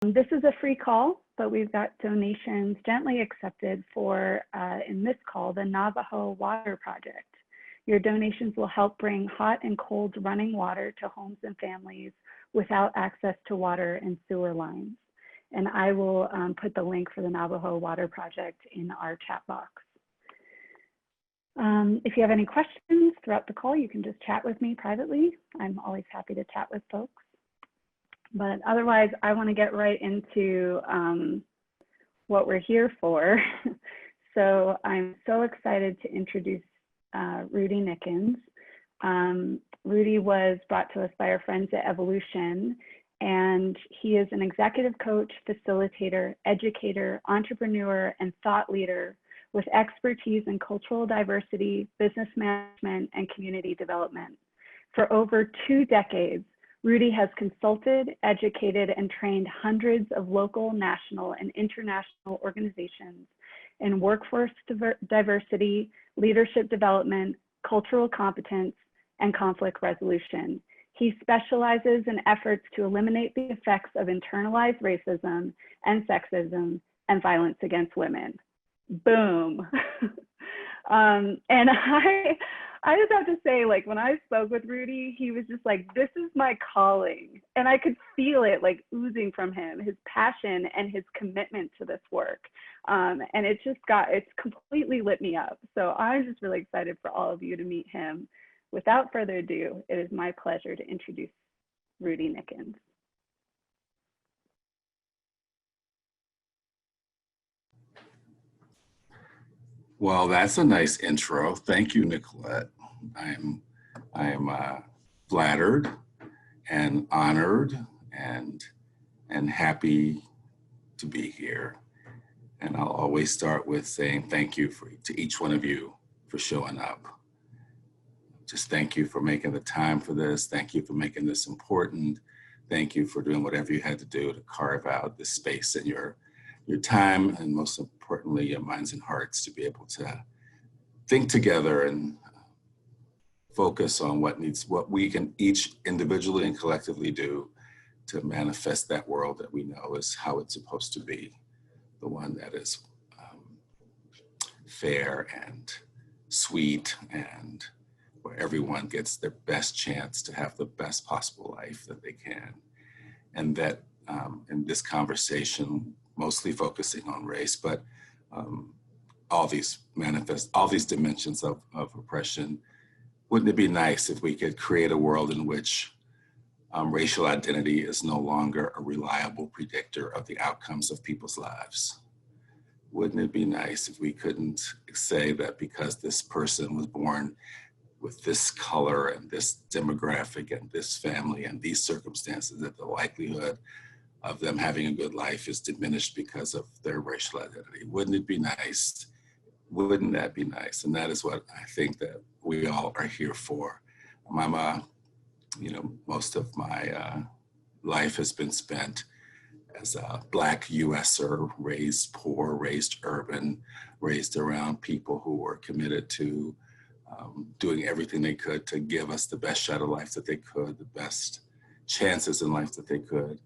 This is a free call, but we've got donations gently accepted for, in this call, the Navajo Water Project. Your donations will help bring hot and cold running water to homes and families without access to water and sewer lines. And I will put the link for the Navajo Water Project in our chat box. If you have any questions throughout the call, you can just chat with me privately. I'm always happy to chat with folks. But otherwise, I want to get right into what we're here for. So I'm so excited to introduce Rudy Nickens. Rudy was brought to us by our friends at Evolution, and he is an executive coach, facilitator, educator, entrepreneur, and thought leader with expertise in cultural diversity, business management, and community development. For over 2 decades, Rudy has consulted, educated, and trained hundreds of local, national, and international organizations in workforce diversity, leadership development, cultural competence, and conflict resolution. He specializes in efforts to eliminate the effects of internalized racism and sexism and violence against women. Boom. And I just have to say, like, when I spoke with Rudy, he was just like, this is my calling. And I could feel it like oozing from him, his passion and his commitment to this work. And it's completely lit me up. So I'm just really excited for all of you to meet him. Without further ado, it is my pleasure to introduce Rudy Nickens. Well, that's a nice intro. Thank you, Nicolette. I am flattered and honored and happy to be here. And I'll always start with saying thank you to each one of you for showing up. Just thank you for making the time for this. Thank you for making this important. Thank you for doing whatever you had to do to carve out this space in your time, and most importantly, your minds and hearts to be able to think together and focus on what we can each individually and collectively do to manifest that world that we know is how it's supposed to be, the one that is fair and sweet and where everyone gets their best chance to have the best possible life that they can. And that in this conversation, mostly focusing on race, but all these dimensions of oppression, wouldn't it be nice if we could create a world in which racial identity is no longer a reliable predictor of the outcomes of people's lives? Wouldn't it be nice if we couldn't say that because this person was born with this color and this demographic and this family and these circumstances, that the likelihood of them having a good life is diminished because of their racial identity? Wouldn't it be nice? Wouldn't that be nice? And that is what I think that we all are here for. Most of my life has been spent as a Black USer, raised poor, raised urban, raised around people who were committed to doing everything they could to give us the best shot of life that they could, the best chances in life that they could.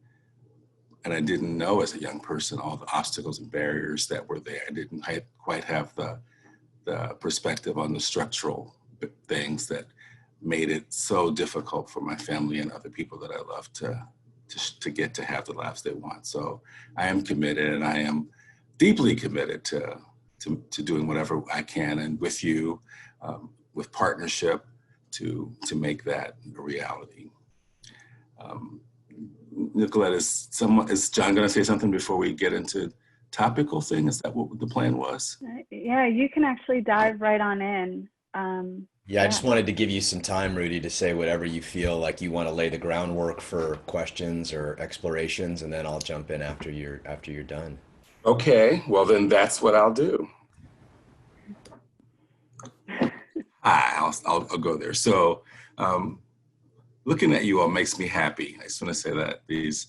And I didn't know as a young person all the obstacles and barriers that were there. I didn't quite have the perspective on the structural things that made it so difficult for my family and other people that I love to get to have the lives they want. So I am committed, and I am deeply committed to doing whatever I can, and with you, with partnership, to make that a reality. Nicolette, is John going to say something before we get into topical thing? Is that what the plan was? Yeah, you can actually dive right on in. I just wanted to give you some time, Rudy, to say whatever you feel like you want to lay the groundwork for questions or explorations, and then I'll jump in after you're done. Okay, well then that's what I'll do. I'll go there. So, looking at you all makes me happy. I just want to say that this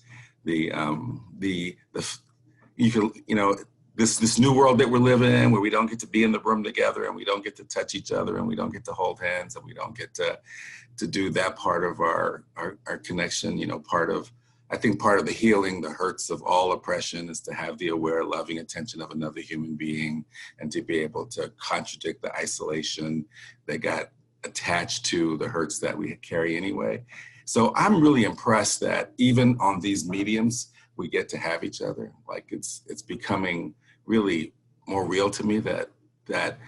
new world that we're living in, where we don't get to be in the room together, and we don't get to touch each other, and we don't get to hold hands, and we don't get to do that part of our connection. Part of I think part of the healing, the hurts of all oppression, is to have the aware, loving attention of another human being and to be able to contradict the isolation that got attached to the hurts that we carry anyway. So I'm really impressed that even on these mediums, we get to have each other. Like it's becoming really more real to me that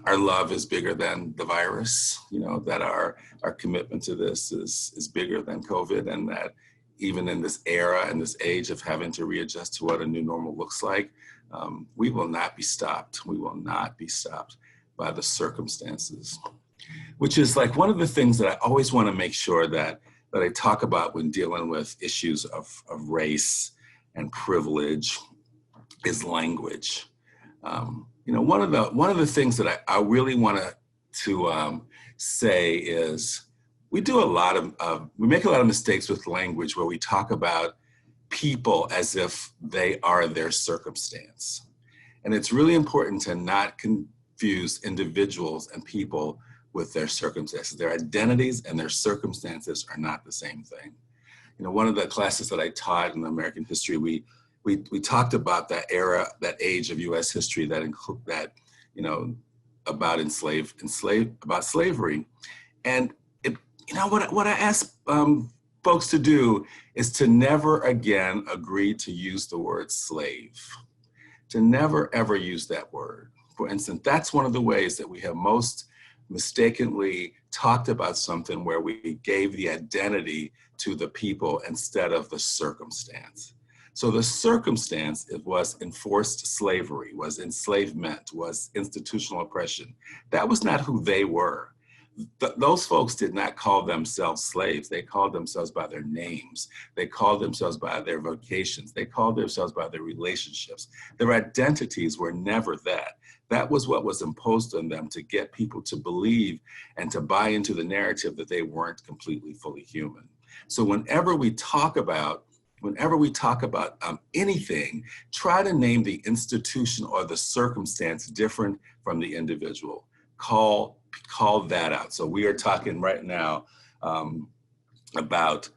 our love is bigger than the virus, you know, that our commitment to this is bigger than COVID, and that even in this era and this age of having to readjust to what a new normal looks like, we will not be stopped. We will not be stopped by the circumstances, which is like one of the things that I always want to make sure that I talk about when dealing with issues of race and privilege is language. You know, one of the things that I really want to say is we make a lot of mistakes with language where we talk about people as if they are their circumstance. And it's really important to not confuse individuals and people with their circumstances. Their identities and their circumstances are not the same thing. You know, one of the classes that I taught in American history, we talked about that era, that age of U.S. history that include that, you know, about slavery. And you know, what I ask folks to do is to never again agree to use the word slave, to never ever use that word. For instance, that's one of the ways that we have most mistakenly talked about something where we gave the identity to the people instead of the circumstance. So the circumstance, it was enforced slavery, was enslavement, was institutional oppression. That was not who they were. Those folks did not call themselves slaves. They called themselves by their names. They called themselves by their vocations. They called themselves by their relationships. Their identities were never that. That was what was imposed on them to get people to believe and to buy into the narrative that they weren't completely fully human. So whenever we talk about anything, try to name the institution or the circumstance different from the individual. Call that out. So we are talking right now about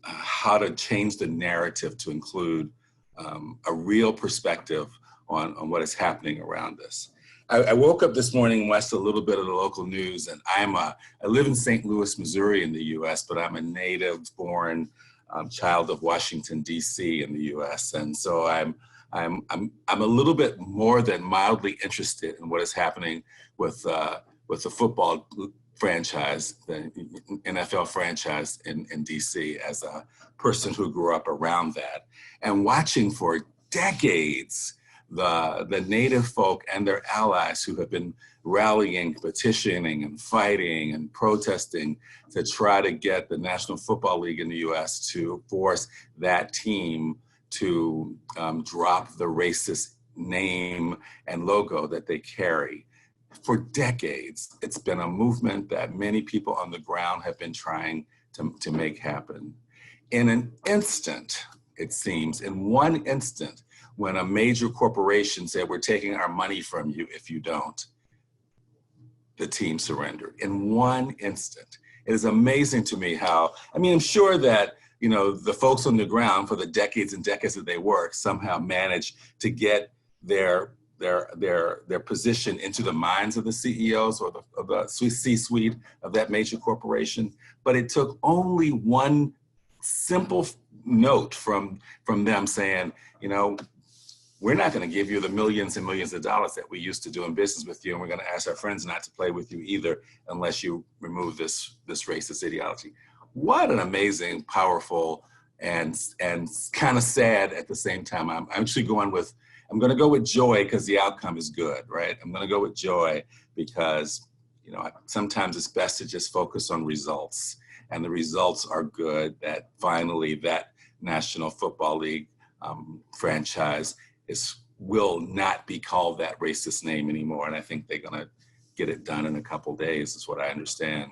how to change the narrative to include a real perspective on what is happening around us. I woke up this morning and watched a little bit of the local news, and I live in St. Louis, Missouri in the U.S., but I'm a native-born child of Washington, D.C. in the U.S., and so I'm a little bit more than mildly interested in what is happening with the football franchise, the NFL franchise in DC, as a person who grew up around that, and watching for decades the native folk and their allies who have been rallying, petitioning, and fighting and protesting to try to get the National Football League in the U.S. to force that team to drop the racist name and logo that they carry. For decades, it's been a movement that many people on the ground have been trying to make happen. In an instant, it seems, in one instant, when a major corporation said, we're taking our money from you if you don't, the team surrendered. In one instant. It is amazing to me how, I mean, I'm sure that, you know, the folks on the ground for the decades and decades that they worked somehow managed to get their position into the minds of the CEOs or the C-suite of that major corporation. But it took only one simple note from them saying, you know, we're not going to give you the millions and millions of dollars that we used to do in business with you, and we're going to ask our friends not to play with you either unless you remove this racist ideology. What an amazing, powerful, and kind of sad at the same time. I'm actually going to go with joy because the outcome is good, right? I'm going to go with joy because, you know, sometimes it's best to just focus on results, and the results are good. That finally that National Football League franchise will not be called that racist name anymore, and I think they're going to get it done in a couple days, is what I understand.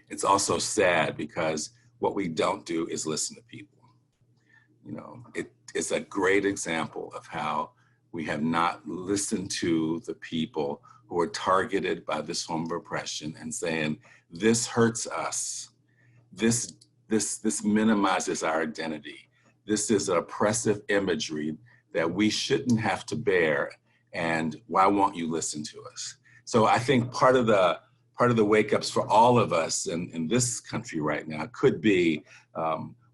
It's also sad because what we don't do is listen to people. You know, it's a great example of how we have not listened to the people who are targeted by this form of oppression and saying, this hurts us. This this minimizes our identity. This is oppressive imagery that we shouldn't have to bear. And why won't you listen to us? So I think part of the wake-ups for all of us in this country right now could be,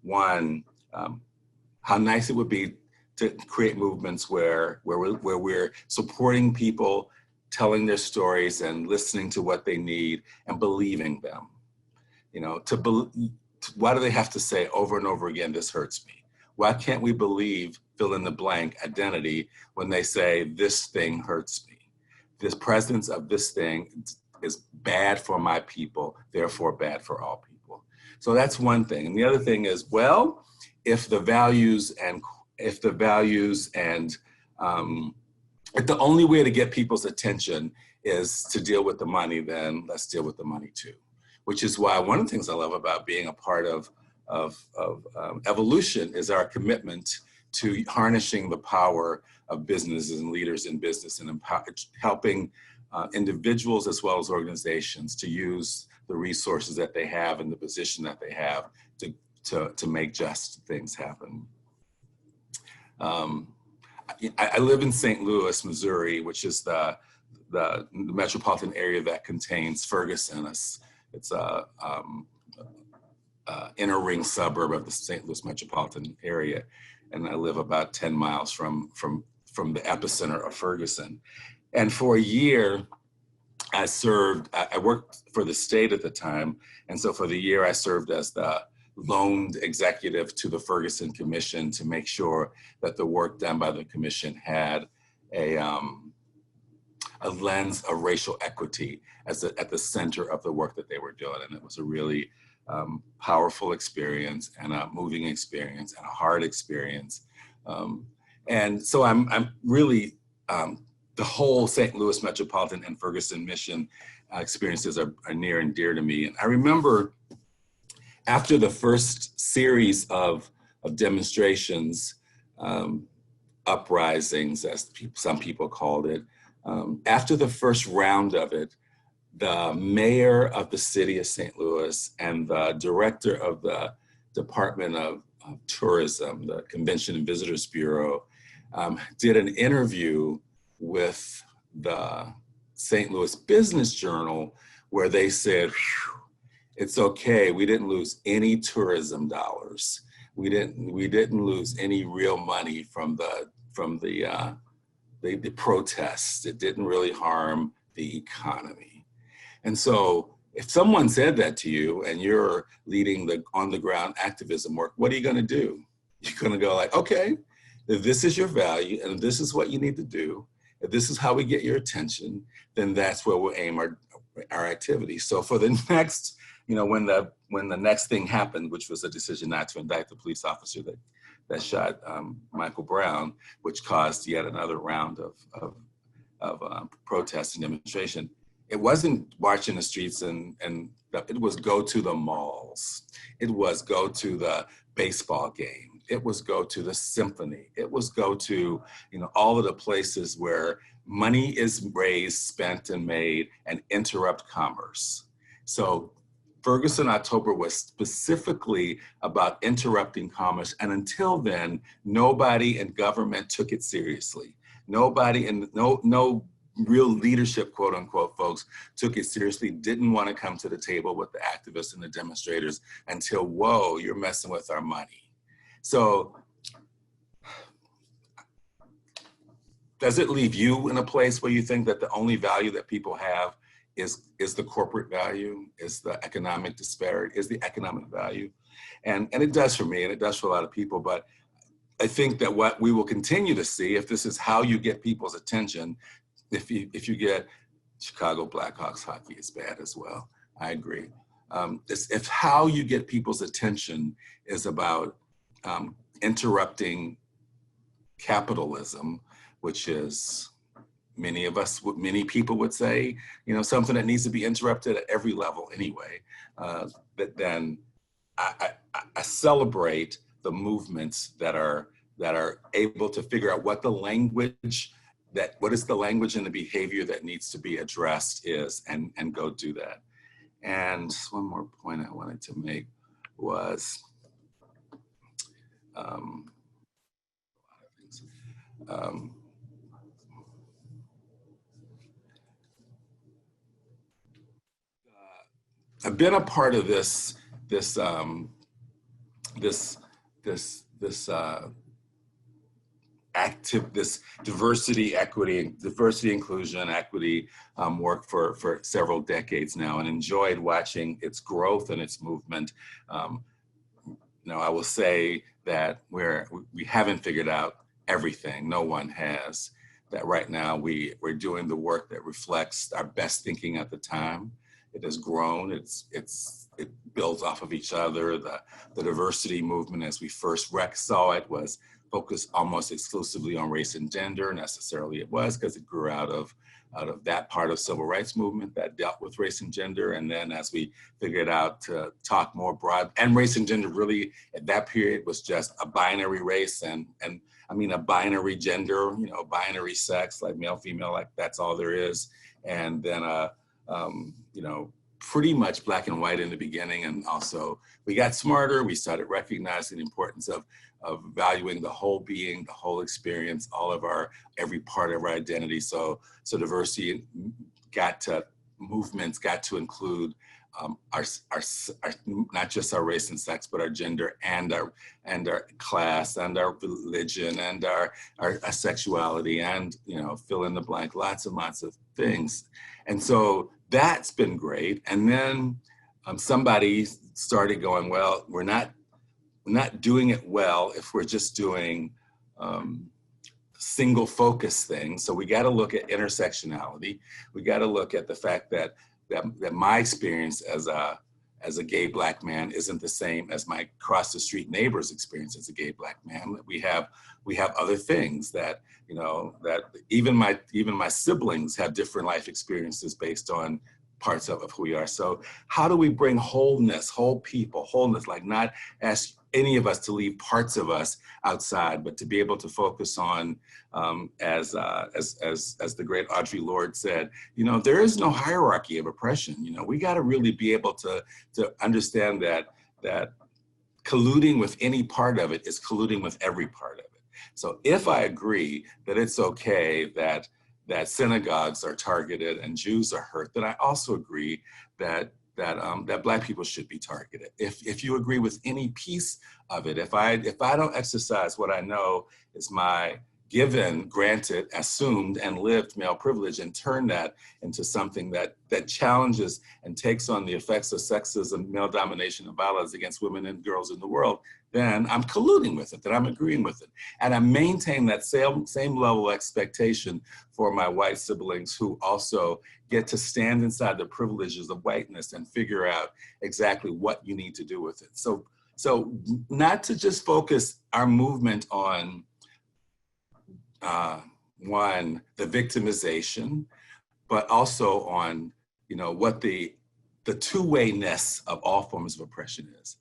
one, how nice it would be to create movements where we're supporting people, telling their stories and listening to what they need and believing them. You know, why do they have to say over and over again, this hurts me? Why can't we believe fill in the blank identity when they say this thing hurts me? This presence of this thing is bad for my people, therefore bad for all people. So that's one thing. And the other thing is, well, if the only way to get people's attention is to deal with the money, then let's deal with the money too. Which is why one of the things I love about being a part of evolution is our commitment to harnessing the power of businesses and leaders in business and helping individuals as well as organizations to use the resources that they have and the position that they have to make just things happen. I live in St. Louis, Missouri, which is the metropolitan area that contains Ferguson. It's a inner ring suburb of the St. Louis metropolitan area. And I live about 10 miles from the epicenter of Ferguson. And for a year, I worked for the state at the time. And so for the year, I served as the loaned executive to the Ferguson Commission to make sure that the work done by the commission had a lens of racial equity at the center of the work that they were doing. And it was a really powerful experience and a moving experience and a hard experience. And so I'm really, the whole St. Louis metropolitan and Ferguson mission experiences are near and dear to me. And I remember after the first series of demonstrations, uprisings, as some people called it, after the first round of it, the mayor of the city of St. Louis and the director of the Department of Tourism, the Convention and Visitors Bureau, did an interview with the St. Louis Business Journal where they said, it's okay, we didn't lose any tourism dollars. We didn't lose any real money from the protests. It didn't really harm the economy. And so if someone said that to you and you're leading the on the ground activism work, what are you gonna do? You're gonna go like, okay, if this is your value and this is what you need to do, if this is how we get your attention, then that's where we'll aim our activity. So for the next, when the next thing happened, which was a decision not to indict the police officer that shot Michael Brown, which caused yet another round of protests and demonstration, it wasn't march in the streets and it was go to the malls. It was go to the baseball game. It was go to the symphony. It was go to, all of the places where money is raised, spent, and made and interrupt commerce. So Ferguson October was specifically about interrupting commerce. And until then, nobody in government took it seriously. Nobody in, no real leadership, quote unquote, folks took it seriously, didn't want to come to the table with the activists and the demonstrators until, whoa, you're messing with our money. So does it leave you in a place where you think that the only value that people have is the corporate value, is the economic disparity, is the economic value? And it does for me, and it does for a lot of people, but I think that what we will continue to see, if this is how you get people's attention, if you get Chicago Blackhawks hockey is bad as well, I agree. If how you get people's attention is about interrupting capitalism, which is many people would say, something that needs to be interrupted at every level anyway. But then I celebrate the movements that are able to figure out what is the language and the behavior that needs to be addressed is, and go do that. And one more point I wanted to make was um, I've been a part of this this diversity, equity, inclusion, equity work for several decades now, and enjoyed watching its growth and its movement. I will say that we haven't figured out everything. No one has. That right now we're doing the work that reflects our best thinking at the time. It has grown. It builds off of each other. The diversity movement, as we first saw it, was focused almost exclusively on race and gender. Necessarily it was, because it grew out of that part of civil rights movement that dealt with race and gender. And then as we figured out to talk more broad, and race and gender really at that period was just a binary race and I mean a binary gender, binary sex, like male, female, like that's all there is. And then pretty much black and white in the beginning. And also we got smarter. We started recognizing the importance of valuing the whole being, the whole experience, every part of our identity. So diversity movements got to include our not just our race and sex, but our gender and our class and our religion and our sexuality and fill in the blank, lots and lots of things. And so that's been great. And then somebody started going, well, we're not doing it well if we're just doing single focus things. So we got to look at intersectionality. We got to look at the fact that my experience as a gay black man isn't the same as my cross the street neighbor's experience as a gay black man. We have other things that that even my siblings have different life experiences based on parts of who we are. So how do we bring wholeness, whole people, wholeness, like not ask any of us to leave parts of us outside, but to be able to focus on, as the great Audre Lorde said, there is no hierarchy of oppression. We got to really be able to understand that colluding with any part of it is colluding with every part of it. So if I agree that it's okay that synagogues are targeted and Jews are hurt, then I also agree that Black people should be targeted. If you agree with any piece of it, if I don't exercise what I know is my given, granted, assumed, and lived male privilege and turn that into something that challenges and takes on the effects of sexism, male domination, and violence against women and girls in the world, then I'm colluding with it, that I'm agreeing with it. And I maintain that same level of expectation for my white siblings who also get to stand inside the privileges of whiteness and figure out exactly what you need to do with it. So not to just focus our movement on one, the victimization, but also on, what the two-wayness of all forms of oppression is.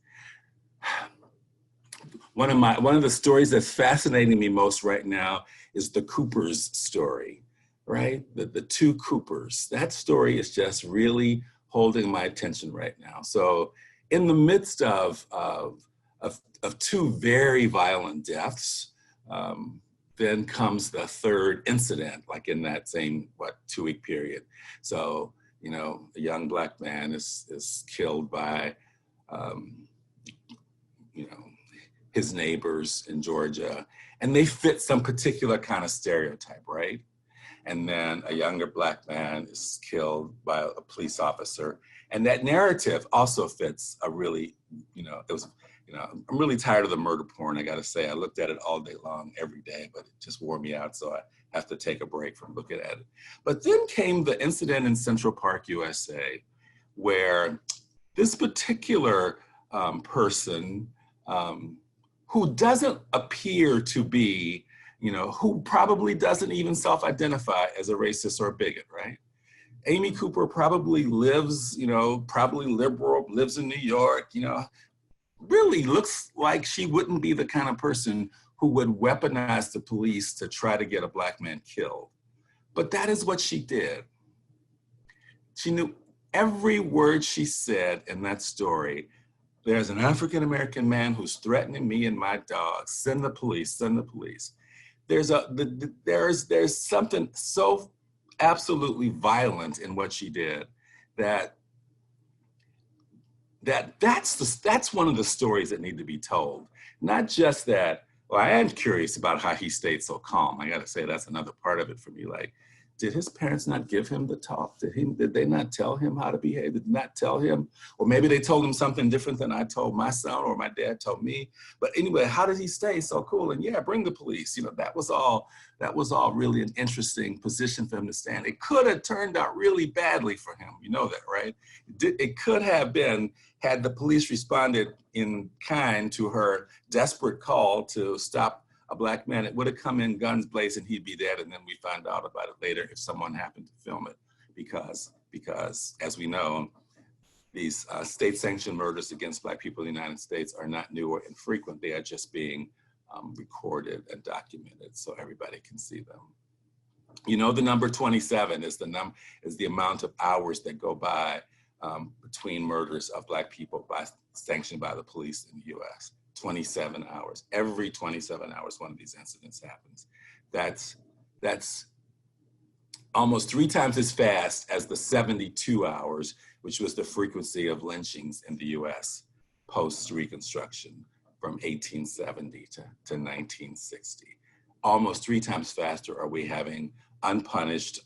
One of the stories that's fascinating me most right now is the Coopers story, right? The two Coopers. That story is just really holding my attention right now. So in the midst of two very violent deaths, then comes the third incident, like in that same, 2-week period. So, a young Black man is killed by, his neighbors in Georgia, and they fit some particular kind of stereotype, right? And then a younger Black man is killed by a police officer. And that narrative also fits a really, I'm really tired of the murder porn, I gotta say. I looked at it all day long, every day, but it just wore me out, so I have to take a break from looking at it. But then came the incident in Central Park, USA, where this particular person who doesn't appear to be, who probably doesn't even self-identify as a racist or a bigot, right? Amy Cooper probably lives, probably liberal, lives in New York, really looks like she wouldn't be the kind of person who would weaponize the police to try to get a Black man killed. But that is what she did. She knew every word she said in that story there's an African-American man who's threatening me and my dog. Send the police, send the police. There's something so absolutely violent in what she did that's one of the stories that need to be told. Not just that, well, I am curious about how he stayed so calm. I gotta say, that's another part of it for me. Like, did his parents not give him the talk? Did they not tell him how to behave? Did not tell him? Or maybe they told him something different than I told my son or my dad told me. But anyway, how did he stay so cool? And yeah, bring the police. You know, that was all really an interesting position for him to stand. It could have turned out really badly for him. You know that, right? It could have been, had the police responded in kind to her desperate call to stop a Black man, it would have come in guns blazing, he'd be dead, and then we find out about it later if someone happened to film it. Because as we know, these state-sanctioned murders against Black people in the United States are not new or infrequent. They are just being recorded and documented so everybody can see them. You know, the number 27 is the amount of hours that go by between murders of Black people sanctioned by the police in the US. 27 hours. Every 27 hours, one of these incidents happens. That's almost 3 times as fast as the 72 hours, which was the frequency of lynchings in the US post-Reconstruction from 1870 to 1960. Almost 3 times faster are we having unpunished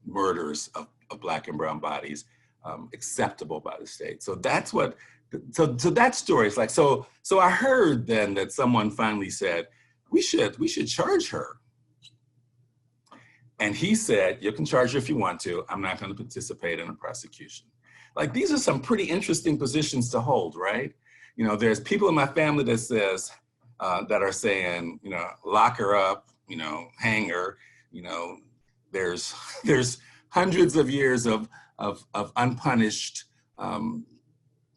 murders of Black and brown bodies acceptable by the state. So that's what, so that story is like, so I heard then that someone finally said, we should charge her. And he said, you can charge her if you want to, I'm not going to participate in a prosecution. Like, these are some pretty interesting positions to hold, right? You know, there's people in my family that says, that are saying, you know, lock her up, you know, hang her, you know, there's hundreds of years of unpunished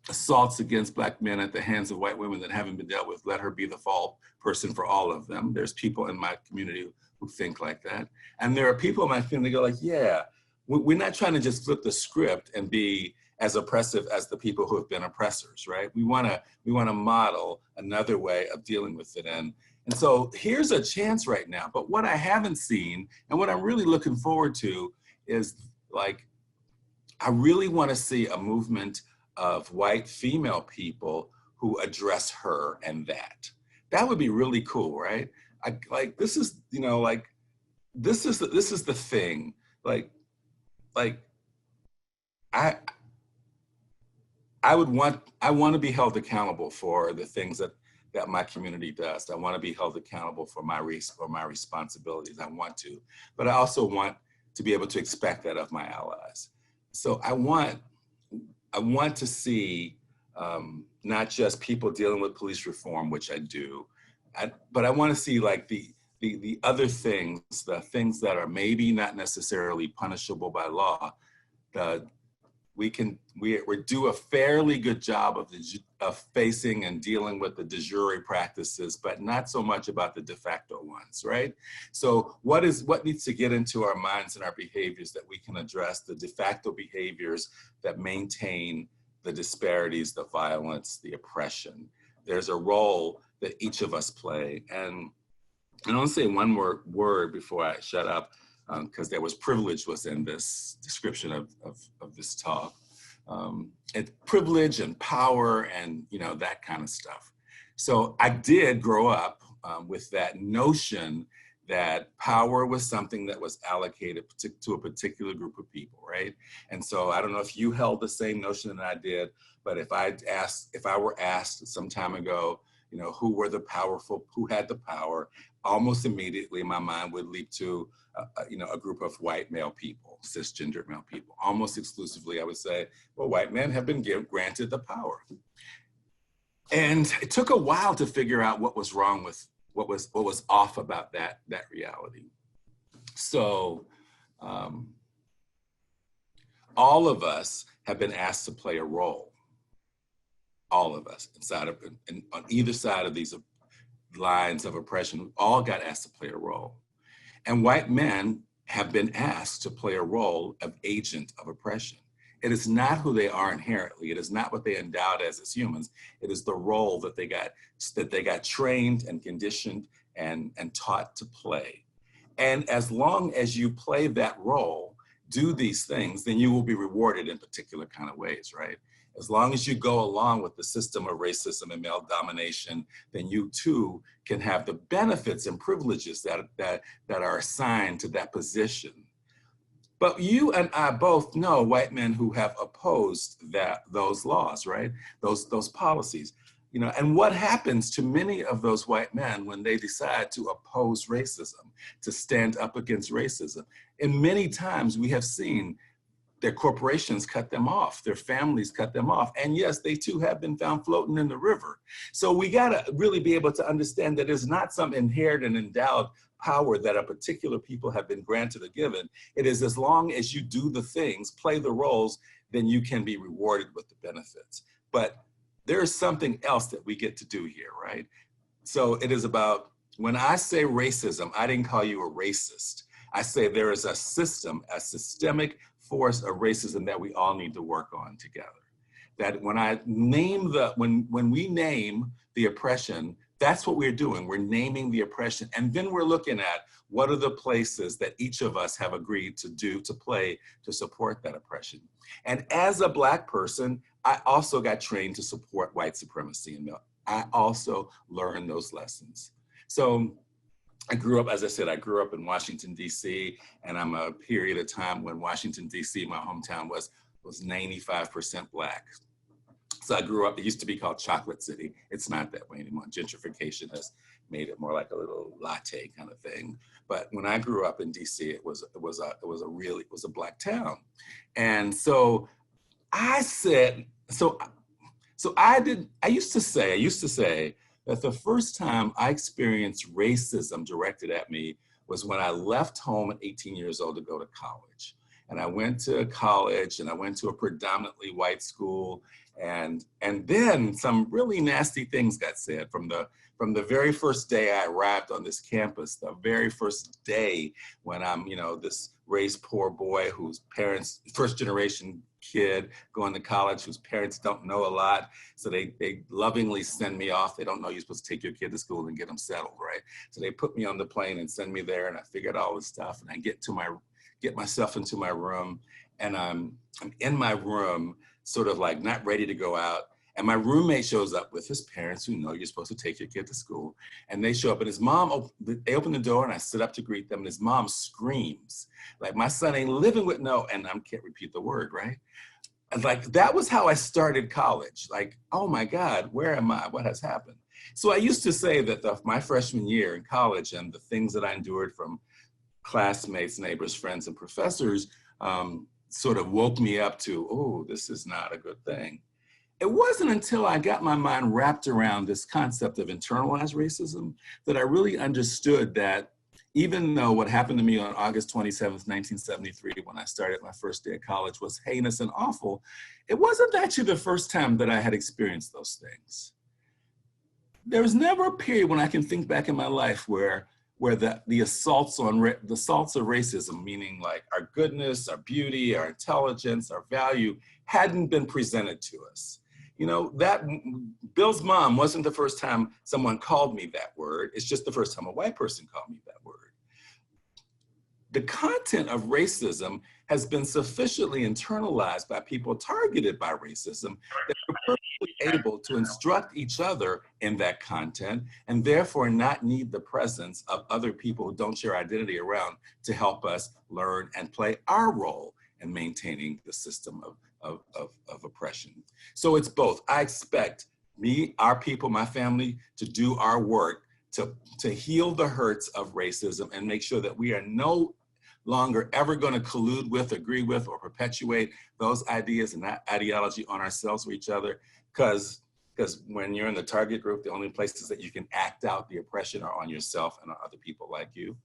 assaults against Black men at the hands of white women that haven't been dealt with. Let her be the fault person for all of them. There's people in my community who think like that. And there are people in my family that go like, yeah, we're not trying to just flip the script and be as oppressive as the people who have been oppressors, right? We wanna model another way of dealing with it. And so here's a chance right now. But what I haven't seen and what I'm really looking forward to is, like, I really wanna see a movement of white female people who address her and that. That would be really cool, right? This is, you know, like, this is the thing. Like I want to be held accountable for the things that my community does. I want to be held accountable for my responsibilities. I want to, but I also want to be able to expect that of my allies. So I want to see not just people dealing with police reform, which I do, but I want to see, like, the other things, the things that are maybe not necessarily punishable by law. We do a fairly good job of facing and dealing with the de jure practices, but not so much about the de facto ones, right? So what needs to get into our minds and our behaviors that we can address the de facto behaviors that maintain the disparities, the violence, the oppression? There's a role that each of us play. And I want to say one more word before I shut up, because there was privilege was in this description of this talk. And privilege and power and, you know, that kind of stuff. So I did grow up with that notion that power was something that was allocated to a particular group of people, right? And so I don't know if you held the same notion that I did, but if I were asked some time ago, you know, who were the powerful, who had the power, almost immediately my mind would leap to, you know, a group of white male people, cisgendered male people. Almost exclusively, I would say, well, white men have been granted the power. And it took a while to figure out what was wrong with, what was off about that reality. So all of us have been asked to play a role. All of us on either side of these lines of oppression, all got asked to play a role. And white men have been asked to play a role of agent of oppression. It is not who they are inherently. It is not what they endowed as humans. It is the role that they got trained and conditioned and taught to play. And as long as you play that role, do these things, then you will be rewarded in particular kind of ways, right? As long as you go along with the system of racism and male domination, then you too can have the benefits and privileges that are assigned to that position. But you and I both know white men who have opposed those laws, right? Those policies. You know, and what happens to many of those white men when they decide to oppose racism, to stand up against racism? And many times we have seen their corporations cut them off, their families cut them off. And yes, they too have been found floating in the river. So we gotta really be able to understand that it's not some inherent and endowed power that a particular people have been granted or given. It is as long as you do the things, play the roles, then you can be rewarded with the benefits. But there is something else that we get to do here, right? So it is about, when I say racism, I didn't call you a racist. I say there is a system, a systemic force of racism that we all need to work on together. That when I name when we name the oppression, that's what we're doing. We're naming the oppression. And then we're looking at what are the places that each of us have agreed to do, to play, to support that oppression. And as a Black person, I also got trained to support white supremacy. And I also learned those lessons. So I grew up, as I said, I grew up in Washington, D.C., and I'm a period of time when Washington, D.C., my hometown, was 95% Black. So I grew up, it used to be called Chocolate City. It's not that way anymore. Gentrification has made it more like a little latte kind of thing. But when I grew up in DC, it was a Black town. And so I said, I used to say that the first time I experienced racism directed at me was when I left home at 18 years old to go to college. And I went to college and I went to a predominantly white school, and then some really nasty things got said from the very first day I arrived on this campus, the very first day when I'm, this raised poor boy whose parents, first generation kid going to college whose parents don't know a lot. So they lovingly send me off. They don't know you're supposed to take your kid to school and get them settled, right? So they put me on the plane and send me there, and I figured all this stuff, and I get myself into my room, and I'm in my room, sort of like not ready to go out. And my roommate shows up with his parents who know you're supposed to take your kid to school. And they show up, and his mom, they open the door, and I sit up to greet them, and his mom screams, like, my son ain't living with no, and I can't repeat the word, right? And like, that was how I started college. Like, oh my God, where am I? What has happened? So I used to say that my freshman year in college and the things that I endured from classmates, neighbors, friends, and professors sort of woke me up to, oh, this is not a good thing. It wasn't until I got my mind wrapped around this concept of internalized racism that I really understood that even though what happened to me on August 27th, 1973, when I started my first day of college, was heinous and awful, it wasn't actually the first time that I had experienced those things. There was never a period when I can think back in my life where the assaults of racism, meaning like our goodness, our beauty, our intelligence, our value, hadn't been presented to us. That Bill's mom wasn't the first time someone called me that word. It's just the first time a white person called me that word. The content of racism has been sufficiently internalized by people targeted by racism that we're perfectly able to instruct each other in that content, and therefore not need the presence of other people who don't share identity around to help us learn and play our role in maintaining the system of oppression. So it's both. I expect me, our people, my family, to do our work to heal the hurts of racism and make sure that we are no longer ever going to collude with, agree with, or perpetuate those ideas and that ideology on ourselves or each other. Because when you're in the target group, the only places that you can act out the oppression are on yourself and on other people like you.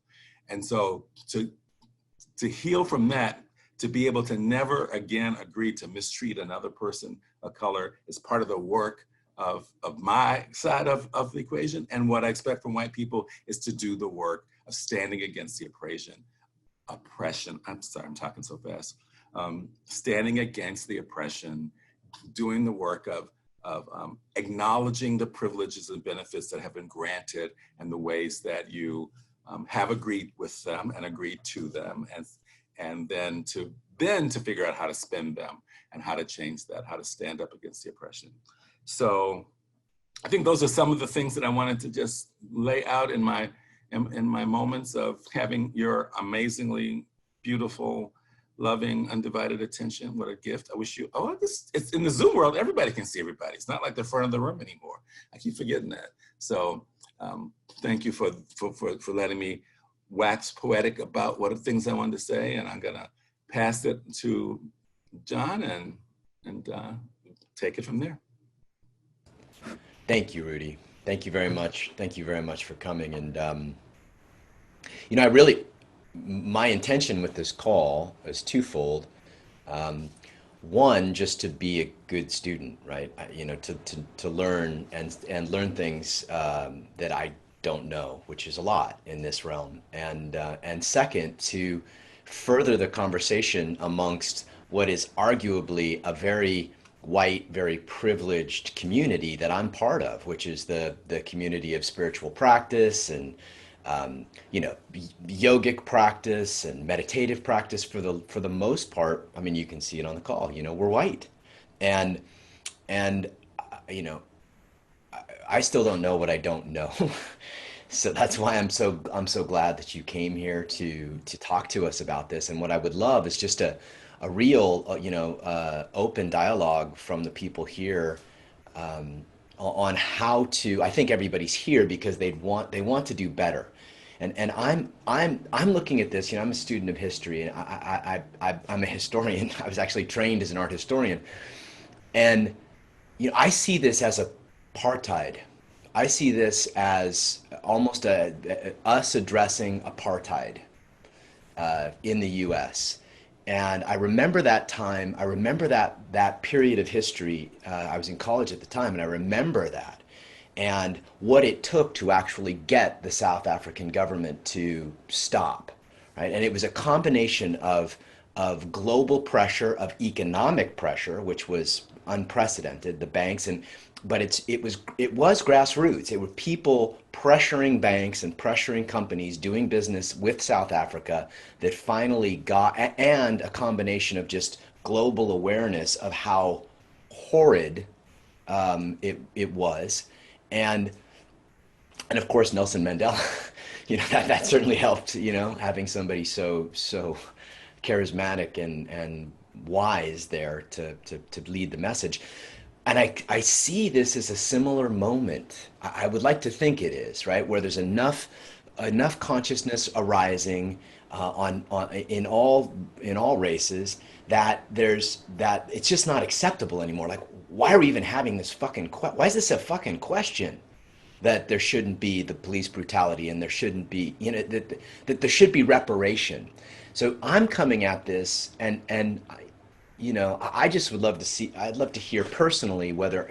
And so to heal from that, to be able to never again agree to mistreat another person of color is part of the work of my side of the equation. And what I expect from white people is to do the work of standing against the oppression. I'm sorry, I'm talking so fast. standing against the oppression, doing the work of acknowledging the privileges and benefits that have been granted and the ways that you have agreed with them and agreed to them, and then to figure out how to spend them and how to change that, how to stand up against the oppression. So I think those are some of the things that I wanted to just lay out in my moments of having your amazingly beautiful, loving, undivided attention. What a gift. I wish you, it's in the Zoom world, everybody can see everybody. It's not like the front of the room anymore. I keep forgetting that. So thank you for letting me wax poetic about what are things I wanted to say. And I'm gonna pass it to John and take it from there. Thank you, Rudy. Thank you very much. Thank you very much for coming. And, you know, my intention with this call is twofold. One, just to be a good student, right? You know, to learn and learn things that I don't know, which is a lot in this realm. And second, to further the conversation amongst what is arguably a very white, very privileged community that I'm part of, which is the community of spiritual practice and you know, yogic practice and meditative practice for the most part. I mean, you can see it on the call. You know, we're white, and you know, I still don't know what I don't know. So that's why I'm so glad that you came here to talk to us about this. And what I would love is just a real, you know, open dialogue from the people here on how to. I think everybody's here because they want to do better. And I'm looking at this. You know, I'm a student of history, and I'm a historian. I was actually trained as an art historian, and you know, I see this as apartheid. I see this as almost us addressing apartheid in the U.S. And I remember that time. I remember that period of history. I was in college at the time, and I remember that and what it took to actually get the South African government to stop, right? And it was a combination of global pressure, of economic pressure, which was unprecedented, the banks, but it was grassroots. It were people pressuring banks and pressuring companies doing business with South Africa that finally got, and a combination of just global awareness of how horrid it was. And of course Nelson Mandela, you know, that certainly helped, you know, having somebody so charismatic and wise there to lead the message. And I see this as a similar moment. I would like to think it is, right, where there's enough consciousness arising in all races that it's just not acceptable anymore. Like, why are we even having this why is this a fucking question? That there shouldn't be the police brutality, and there shouldn't be, you know, that there should be reparation. So I'm coming at this, and you know, I just would love to see. I'd love to hear personally whether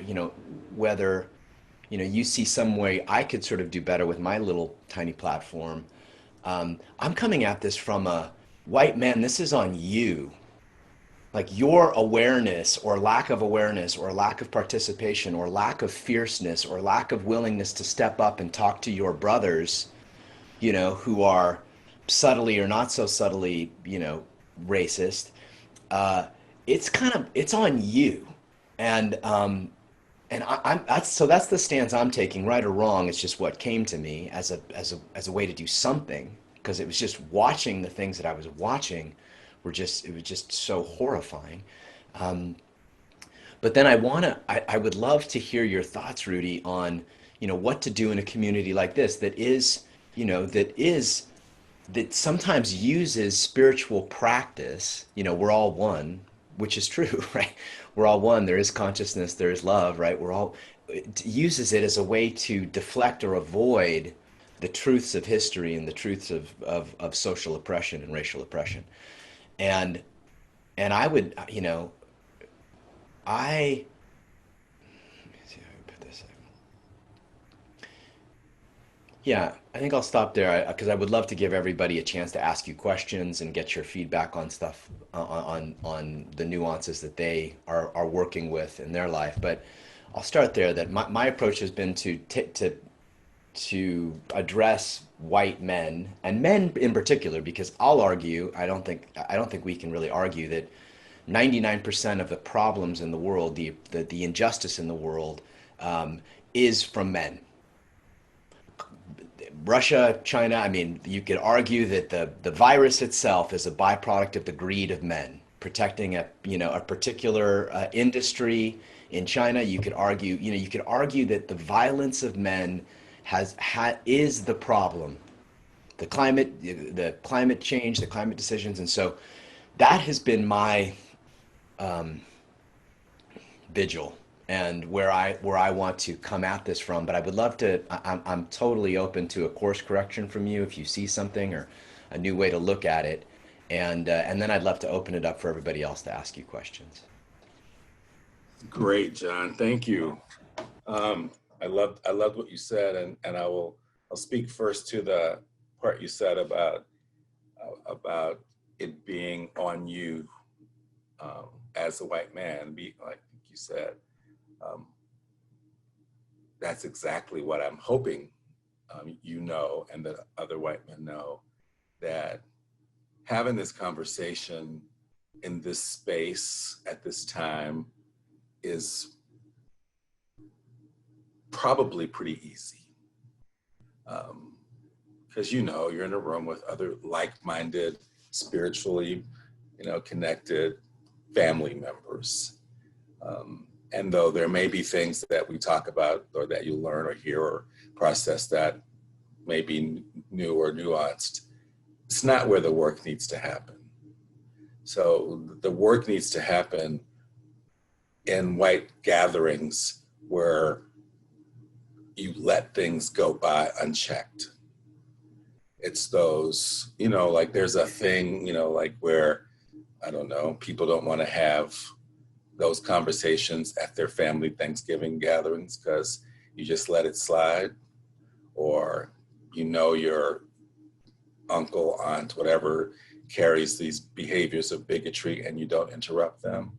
you see some way I could sort of do better with my little tiny platform. I'm coming at this from a white man. This is on you. Like, your awareness or lack of awareness or lack of participation or lack of fierceness or lack of willingness to step up and talk to your brothers, you know, who are subtly or not so subtly, you know, racist. It's on you. And that's the stance I'm taking, right or wrong. It's just what came to me as a way to do something, because it was just watching the things that I was watching it was just so horrifying. But then I would love to hear your thoughts, Rudy, on, you know, what to do in a community like this that sometimes uses spiritual practice. You know, we're all one, which is true, right? We're all one. There is consciousness, there is love, right? It uses it as a way to deflect or avoid the truths of history and the truths of social oppression and racial oppression. And I would, you know, let me see how I put this. Yeah, I think I'll stop there because I would love to give everybody a chance to ask you questions and get your feedback on stuff on the nuances that they are working with in their life. But I'll start there. That my approach has been to address white men and men in particular, because I'll argue, I don't think we can really argue that 99% of the problems in the world, the injustice in the world, is from men. Russia, China, I mean, you could argue that the virus itself is a byproduct of the greed of men protecting a particular industry in China. You could argue that the violence of men is the problem. The climate change, the climate decisions, and so that has been my vigil and where I want to come at this from. But I would love to. I'm totally open to a course correction from you if you see something or a new way to look at it, and then I'd love to open it up for everybody else to ask you questions. Great, John. Thank you. I loved what you said, and I'll speak first to the part you said about it being on you as a white man. Like you said, that's exactly what I'm hoping and that other white men know, that having this conversation in this space at this time is probably pretty easy. Because you're in a room with other like-minded, spiritually, connected family members. And though there may be things that we talk about or that you learn or hear or process that may be new or nuanced, it's not where the work needs to happen. So the work needs to happen in white gatherings where you let things go by unchecked. It's those, like there's a thing, like where, I don't know, people don't want to have those conversations at their family Thanksgiving gatherings because you just let it slide, or your uncle, aunt, whatever, carries these behaviors of bigotry and you don't interrupt them.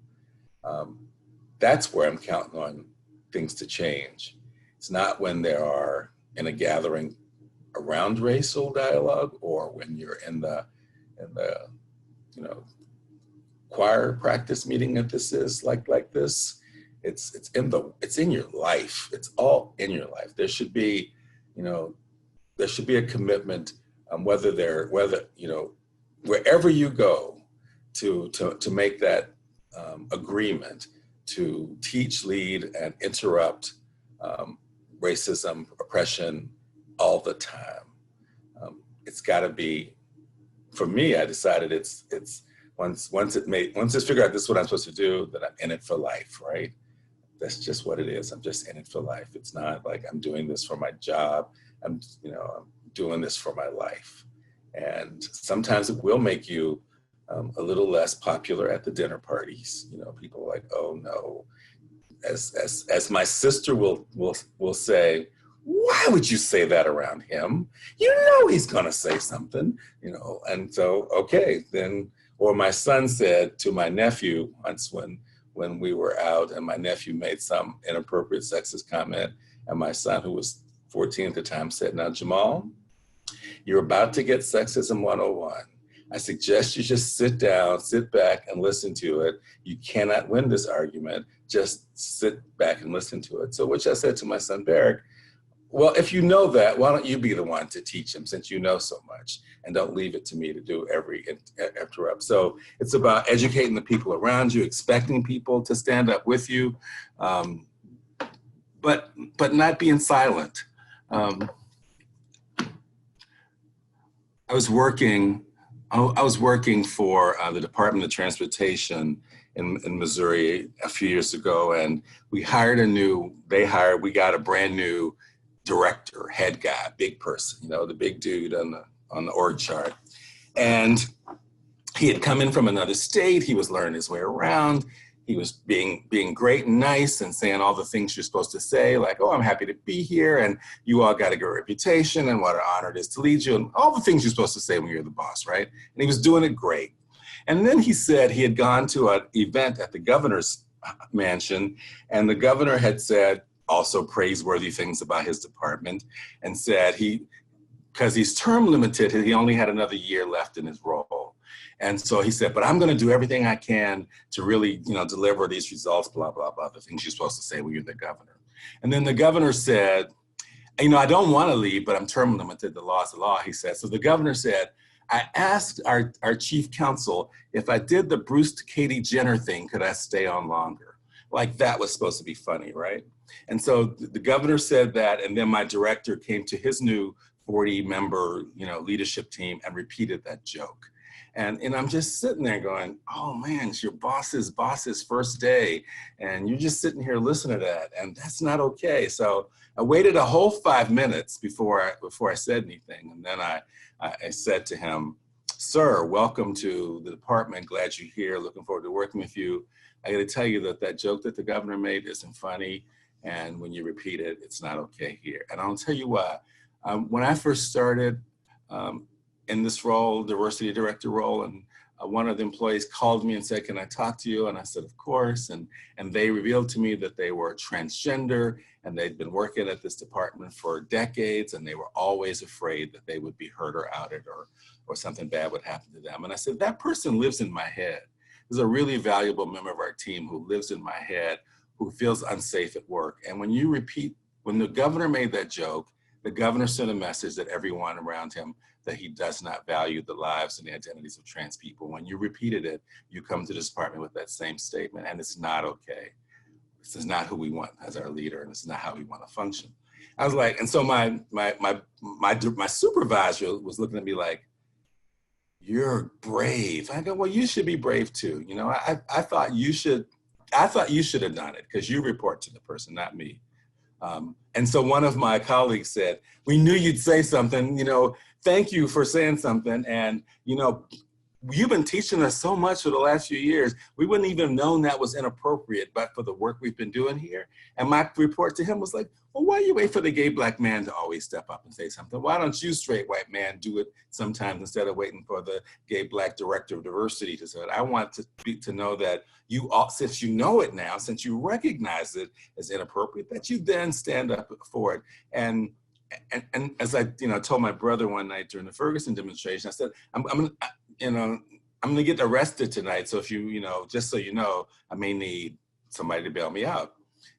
That's where I'm counting on things to change. It's not when there are in a gathering around racial dialogue or when you're in the choir practice meeting that this is like this. It's in your life. It's all in your life. There should be a commitment, wherever you go to make that agreement to teach, lead, and interrupt racism, oppression all the time. It's got to be. For me, I decided it's once it's figured out this is what I'm supposed to do, that I'm in it for life, right? That's just what it is. I'm just in it for life. It's not like I'm doing this for my job. I'm doing this for my life. And sometimes it will make you a little less popular at the dinner parties. People are like, oh no. As my sister will say, why would you say that around him? He's gonna say something, and so, okay, then, or my son said to my nephew once when we were out and my nephew made some inappropriate sexist comment, and my son, who was 14 at the time, said, now, Jamal, you're about to get sexism 101. I suggest you just sit down, sit back and listen to it. You cannot win this argument. Just sit back and listen to it. So which I said to my son, Barrick, well, if you know that, why don't you be the one to teach him since you know so much, and don't leave it to me to do every interrupt. So it's about educating the people around you, expecting people to stand up with you, but not being silent. I was working for the Department of Transportation in Missouri a few years ago, and we got a brand new director, head guy, big person, the big dude on the org chart. And he had come in from another state. He was learning his way around. he was being great and nice and saying all the things you're supposed to say, like, oh, I'm happy to be here, and you all got a good reputation, and what an honor it is to lead you, and all the things you're supposed to say when you're the boss, right? And he was doing it great. And then he said he had gone to an event at the governor's mansion, and the governor had said also praiseworthy things about his department, and said because he's term limited, he only had another year left in his role. And so he said, but I'm going to do everything I can to really, deliver these results, blah, blah, blah, the things you're supposed to say when you're the governor. And then the governor said, I don't want to leave, but I'm term limited. The law is the law, he said. So the governor said, I asked our chief counsel if I did the Bruce to Katie Jenner thing, could I stay on longer? Like that was supposed to be funny, right? And so the governor said that, and then my director came to his new 40-member, leadership team and repeated that joke. And I'm just sitting there going, oh man, it's your boss's first day, and you're just sitting here listening to that, and that's not okay. So I waited a whole 5 minutes before I said anything, and then I said to him, sir, welcome to the department, glad you're here, looking forward to working with you. I gotta tell you that joke that the governor made isn't funny, and when you repeat it, it's not okay here. And I'll tell you why. When I first started in this role, diversity director role, and one of the employees called me and said, can I talk to you? And I said, of course. And they revealed to me that they were transgender, and they'd been working at this department for decades, and they were always afraid that they would be hurt or outed or something bad would happen to them. And I said, that person lives in my head. There's a really valuable member of our team who lives in my head, who feels unsafe at work. And when the governor made that joke, the governor sent a message that everyone around him that he does not value the lives and the identities of trans people. When you repeated it, you come to this department with that same statement, and it's not okay. This is not who we want as our leader, and this is not how we want to function. I was like, and so my supervisor was looking at me like, you're brave. I go, well, you should be brave too. I thought you should have done it because you report to the person, not me. And so one of my colleagues said, we knew you'd say something, thank you for saying something. And, you've been teaching us so much for the last few years. We wouldn't even have known that was inappropriate, but for the work we've been doing here. And my report to him was like, well, why you wait for the gay Black man to always step up and say something? Why don't you straight white man do it sometimes instead of waiting for the gay Black director of diversity to say it? I want to know that you all, since you know it now, since you recognize it as inappropriate, that you then stand up for it. And as I told my brother one night during the Ferguson demonstration, I said, I'm gonna get arrested tonight. So if just so you know, I may need somebody to bail me out.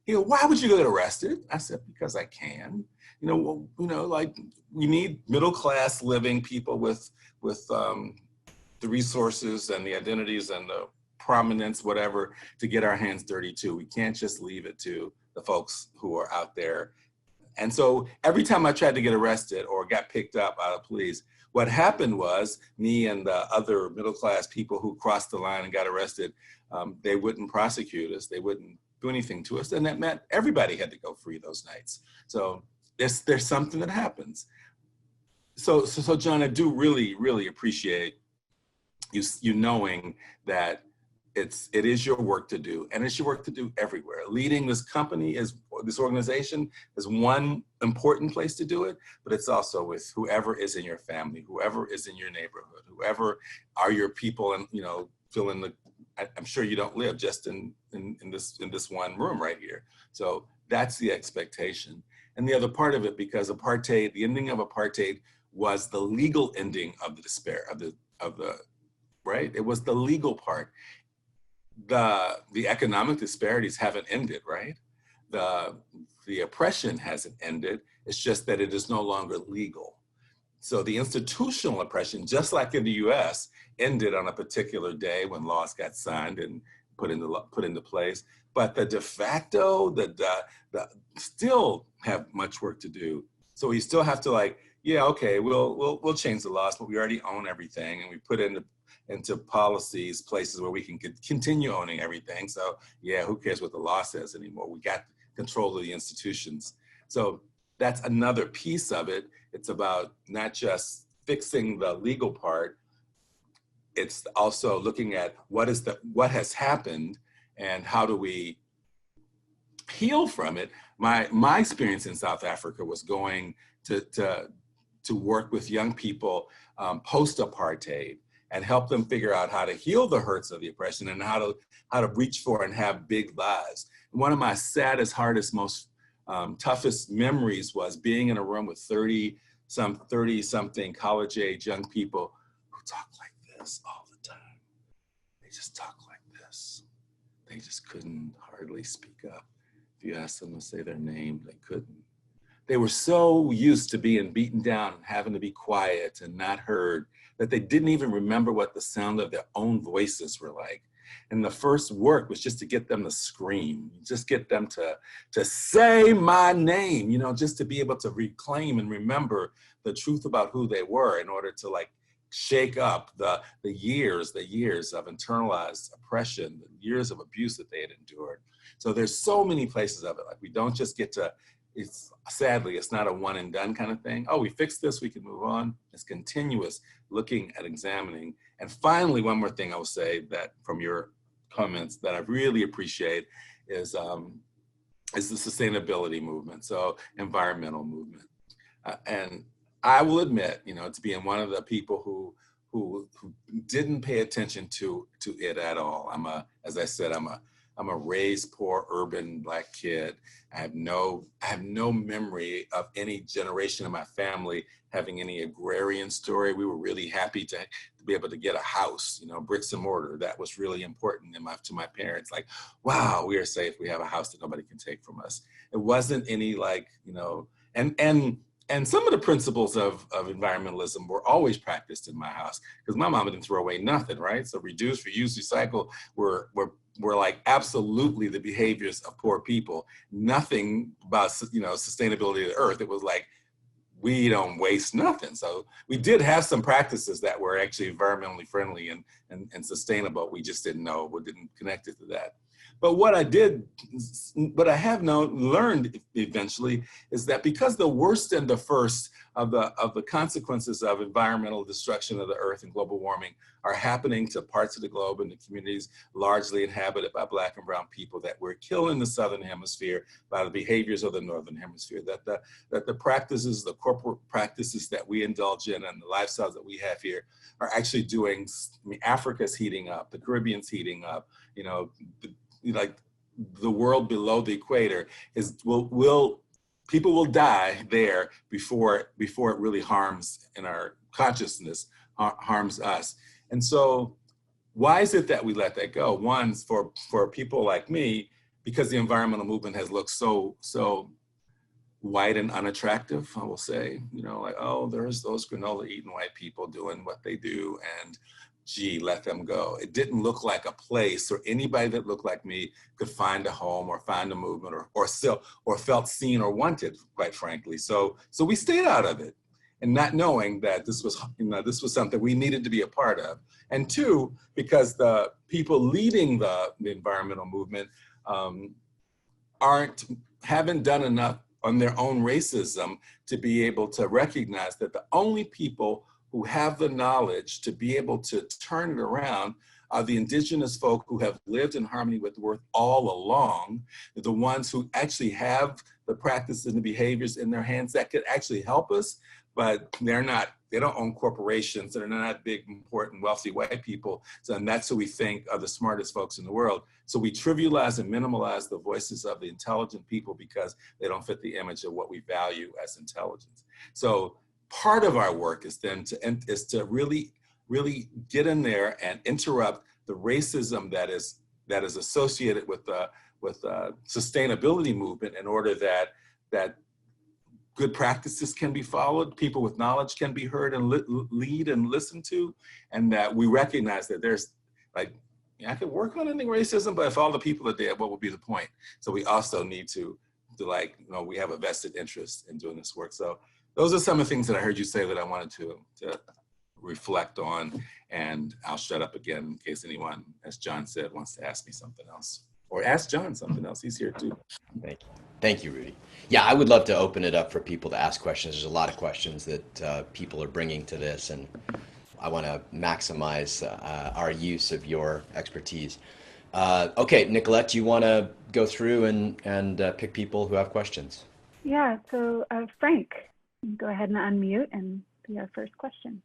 He goes, why would you get arrested? I said, because I can. Like we need middle-class living people with the resources and the identities and the prominence, whatever, to get our hands dirty too. We can't just leave it to the folks who are out there. And so every time I tried to get arrested or got picked up by the police, what happened was me and the other middle-class people who crossed the line and got arrested, they wouldn't prosecute us. They wouldn't do anything to us. And that meant everybody had to go free those nights. So there's something that happens. So John, I do really, really appreciate you knowing that it is your work to do, and it's your work to do everywhere. Leading this company, this organization, is one important place to do it, but it's also with whoever is in your family, whoever is in your neighborhood, whoever are your people, and I'm sure you don't live just in this one room right here. So that's the expectation. And the other part of it, because apartheid, the ending of apartheid was the legal ending of the despair, of the right? It was the legal part. The economic disparities haven't ended, right? The oppression hasn't ended. It's just that it is no longer legal. So the institutional oppression, just like in the US, ended on a particular day when laws got signed and put into place. But the de facto, the still have much work to do. So we still have to we'll change the laws, but we already own everything, and we put into policies, places where we can continue owning everything. So yeah, who cares what the law says anymore? We got control of the institutions. So that's another piece of it. It's about not just fixing the legal part, it's also looking at what has happened and how do we heal from it. My experience in South Africa was going to work with young people post-apartheid and help them figure out how to heal the hurts of the oppression and how to reach for and have big lives. One of my saddest, hardest, most toughest memories was being in a room with 30-something college-age young people who talk like this all the time. They just talk like this. They just couldn't hardly speak up. If you asked them to say their name, they couldn't. They were so used to being beaten down and having to be quiet and not heard that they didn't even remember what the sound of their own voices were like. And the first work was just to get them to scream, just get them to say my name, you know, just to be able to reclaim and remember the truth about who they were in order to like shake up the years of internalized oppression, the years of abuse that they had endured. So there's so many places of it. Like we don't just get to, sadly, it's not a one and done kind of thing. Oh, we fixed this, we can move on. It's continuous looking at examining. And finally, one more thing I will say that from your comments that I really appreciate is the sustainability movement, so environmental movement. And I will admit, you know, to being one of the people who didn't pay attention to it at all. As I said, I'm a raised poor urban Black kid. I have no memory of any generation of my family having any agrarian story. We were really happy to be able to get a house, you know, bricks and mortar. That was really important to my parents. Like, wow, we are safe. We have a house that nobody can take from us. It wasn't any like, you know, and some of the principles of environmentalism were always practiced in my house because my mama didn't throw away nothing, right? So reduce, reuse, recycle were like absolutely the behaviors of poor people. Nothing about, you know, sustainability of the earth. It was like, we don't waste nothing. So we did have some practices that were actually environmentally friendly and sustainable. We just didn't know, we didn't connect it to that. But what I have learned eventually is that because the worst and the first of the consequences of environmental destruction of the earth and global warming are happening to parts of the globe and the communities largely inhabited by Black and brown people, that we're killing the Southern Hemisphere by the behaviors of the Northern Hemisphere, that the practices, the corporate practices that we indulge in and the lifestyles that we have here are actually doing, I mean, Africa's heating up, the Caribbean's heating up, you know, like the world below the equator people will die there before it really harms in our consciousness, harms us. And so why is it that we let that go? One, for people like me, because the environmental movement has looked so white and unattractive, I will say, you know, like, oh, there's those granola eating white people doing what they do, and gee, let them go. It didn't look like a place or anybody that looked like me could find a home or find a movement or felt seen or wanted, quite frankly. So we stayed out of it, and not knowing that this was something we needed to be a part of. And two, because the people leading the environmental movement haven't done enough on their own racism to be able to recognize that the only people who have the knowledge to be able to turn it around are the indigenous folk who have lived in harmony with the earth all along. They're the ones who actually have the practices and the behaviors in their hands that could actually help us, but they don't own corporations, they're not big, important, wealthy white people. So, and that's who we think are the smartest folks in the world. So we trivialize and minimalize the voices of the intelligent people because they don't fit the image of what we value as intelligence. So part of our work is then to really get in there and interrupt the racism that is associated with the sustainability movement, in order that good practices can be followed, people with knowledge can be heard and lead and listened to, and that we recognize that there's like, I could work on ending racism, but if all the people are dead, what would be the point? So we also need to like, you know, we have a vested interest in doing this work. So those are some of the things that I heard you say that I wanted to reflect on, and I'll shut up again in case anyone, as John said, wants to ask me something else, or ask John something else. He's here too. Thank you, Rudy. Yeah, I would love to open it up for people to ask questions. There's a lot of questions that people are bringing to this, and I want to maximize our use of your expertise. Okay, Nicolette, do you want to go through and pick people who have questions? Yeah, so Frank, go ahead and unmute and be our first question.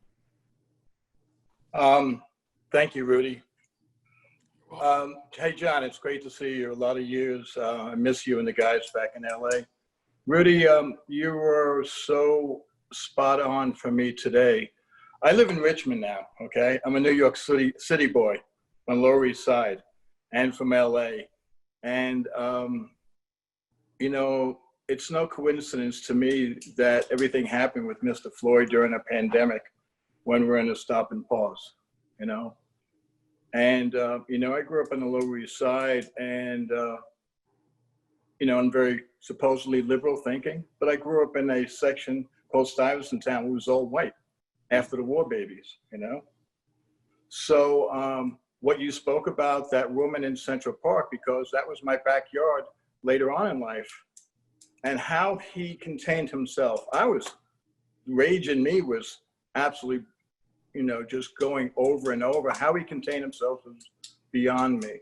Thank you, Rudy. Hey, John, it's great to see you. A lot of years. I miss you and the guys back in LA. Rudy, you were so spot on for me today. I live in Richmond now, okay? I'm a New York City boy on Lower East Side and from LA. And, you know, it's no coincidence to me that everything happened with Mr. Floyd during a pandemic when we're in a stop and pause, you know? And, you know, I grew up on the Lower East Side and, you know, I'm very supposedly liberal thinking, but I grew up in a section called Stuyvesant Town, who was all white after the war babies, you know? So what you spoke about, that woman in Central Park, because that was my backyard later on in life, and how he contained himself. Rage in me was absolutely, you know, just going over and over. How he contained himself was beyond me.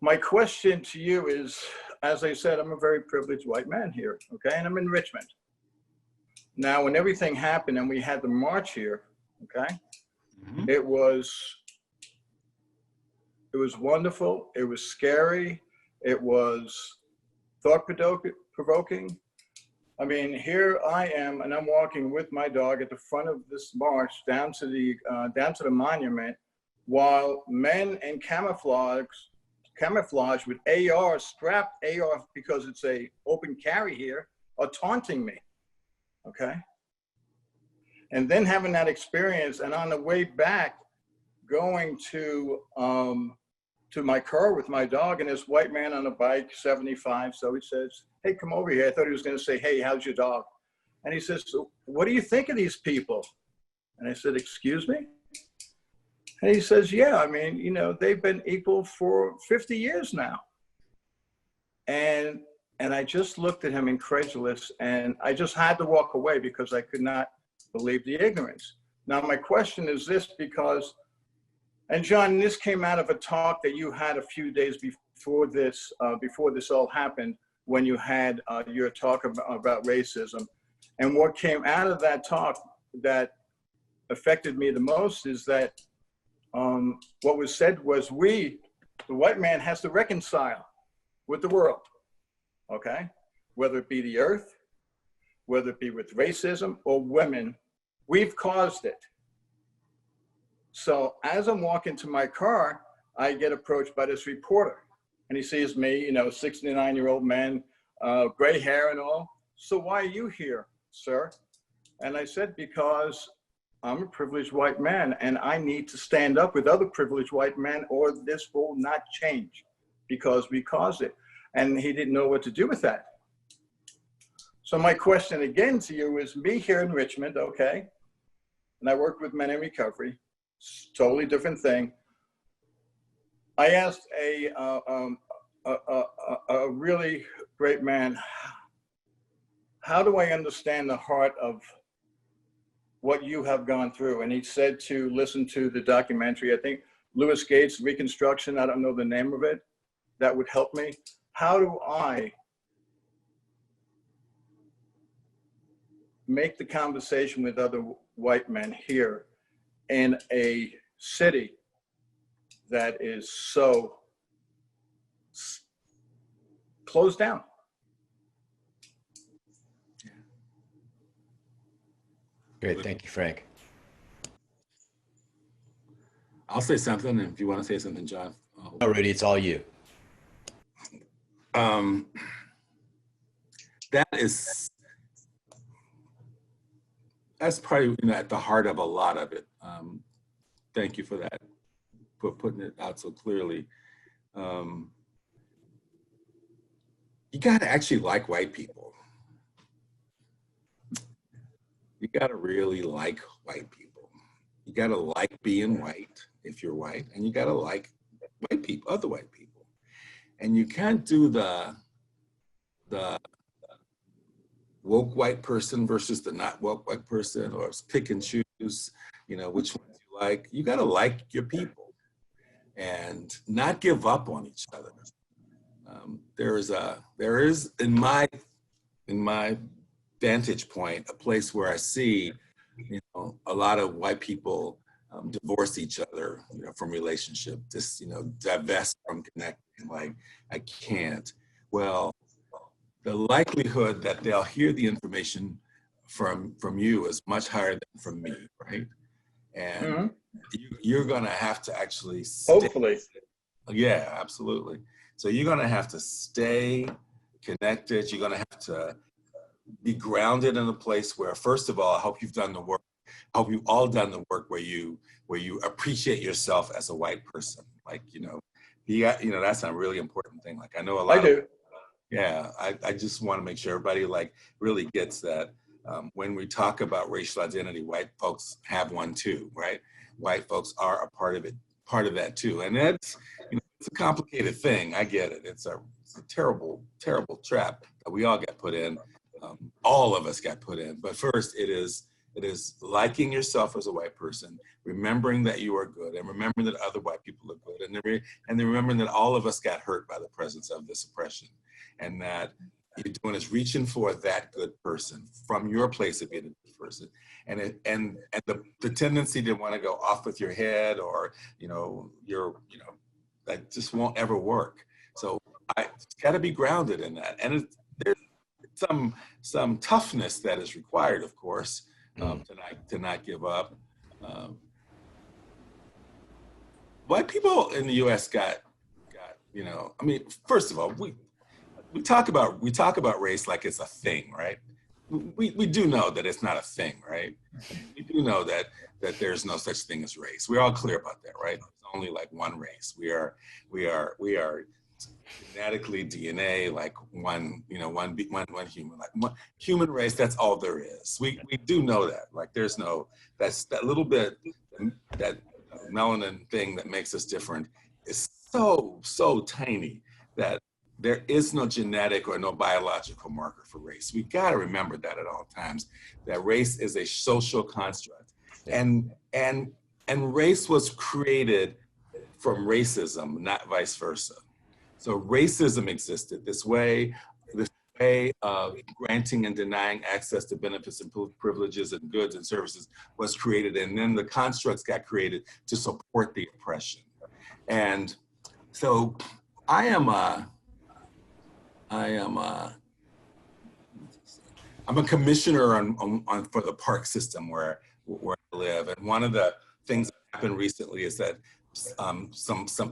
My question to you is, as I said, I'm a very privileged white man here, okay? And I'm in Richmond. Now, when everything happened and we had the march here, okay? Mm-hmm. It was wonderful. It was scary. It was thought-provoking. I mean, here I am, and I'm walking with my dog at the front of this march down to the monument, while men in camouflage with AR, strapped AR, because it's a open carry here, are taunting me, okay? And then having that experience, and on the way back, going to my car with my dog, and this white man on a bike, 75, so he says, hey, come over here. I thought he was gonna say, hey, how's your dog? And he says, so what do you think of these people? And I said, excuse me? And he says, yeah, I mean, you know, they've been equal for 50 years now. And I just looked at him incredulous, and I just had to walk away because I could not believe the ignorance. Now, my question is this, because, and John, this came out of a talk that you had a few days before this all happened, when you had your talk about racism. And what came out of that talk that affected me the most is that what was said was the white man has to reconcile with the world, okay? Whether it be the earth, whether it be with racism or women, we've caused it. So as I'm walking to my car, I get approached by this reporter, and he sees me, you know, 69-year-old man, gray hair and all. So why are you here, sir? And I said, because I'm a privileged white man and I need to stand up with other privileged white men, or this will not change because we caused it. And he didn't know what to do with that. So my question again to you is, me here in Richmond, okay? And I work with men in recovery, totally different thing. I asked a really great man, how do I understand the heart of what you have gone through? And he said to listen to the documentary, I think Louis Gates' Reconstruction, I don't know the name of it, that would help me. How do I make the conversation with other white men here in a city that is so closed down? Great, thank you, Frank. I'll say something, and if you want to say something, John. Oh, Rudy, it's all you. That's probably, you know, at the heart of a lot of it. Thank you for that, for putting it out so clearly. You gotta actually like white people. You gotta really like white people. You gotta like being white if you're white, and you gotta like white people, other white people. And you can't do the woke white person versus the not woke white person, or pick and choose, you know, which ones you like. You gotta like your people. and not give up on each other. There is in my vantage point, a place where I see, a lot of white people divorce each other, from relationship, just, divest from connecting, like, I can't. Well, the likelihood that they'll hear the information from you is much higher than from me, right? And you're gonna have to actually stay. Hopefully. Yeah, absolutely. So you're gonna have to stay connected. You're gonna have to be grounded in a place where, first of all, I hope you've done the work. I hope you've all done the work where you appreciate yourself as a white person. Like, that's a really important thing. Like, I know a lot. I do. Yeah, I just want to make sure everybody really gets that. When we talk about racial identity, white folks have one too, right? White folks are a part of it, part of that too. And that's, it's a complicated thing. I get it. It's a terrible, terrible trap that we all got put in. All of us got put in. But first, it is liking yourself as a white person, remembering that you are good, and remembering that other white people are good, and then remembering that all of us got hurt by the presence of this oppression, and that you're doing is reaching for that good person from your place of being a good person, and the tendency to want to go off with your head, or that just won't ever work. So it's got to be grounded in that, and there's some toughness that is required, of course, to not give up. White people in the U.S. got first of all, we talk about race like it's a thing, right? We do know that it's not a thing, right? We do know that there's no such thing as race. We're all clear about that, right? There's only like one race. We are genetically DNA, like one human, like one human race. That's all there is. We do know that. Like, there's no, that's that little bit, that melanin thing that makes us different is so tiny that there is no genetic or no biological marker for race. We got to remember that at all times, that race is a social construct. And race was created from racism, not vice versa. So racism existed. This way of granting and denying access to benefits and privileges and goods and services was created, and then the constructs got created to support the oppression. And so I'm a commissioner on for the park system where I live, and one of the things that happened recently is that some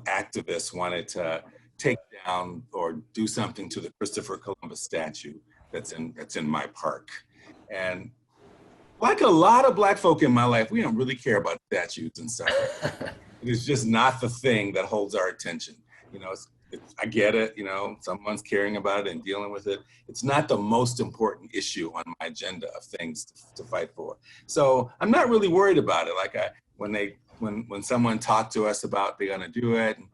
activists wanted to take down or do something to the Christopher Columbus statue that's in my park. And like a lot of Black folk in my life, we don't really care about statues and stuff. It's just not the thing that holds our attention. I get it, someone's caring about it and dealing with it. It's not the most important issue on my agenda of things to fight for. So I'm not really worried about it. Like, when someone talked to us about they're gonna do it, and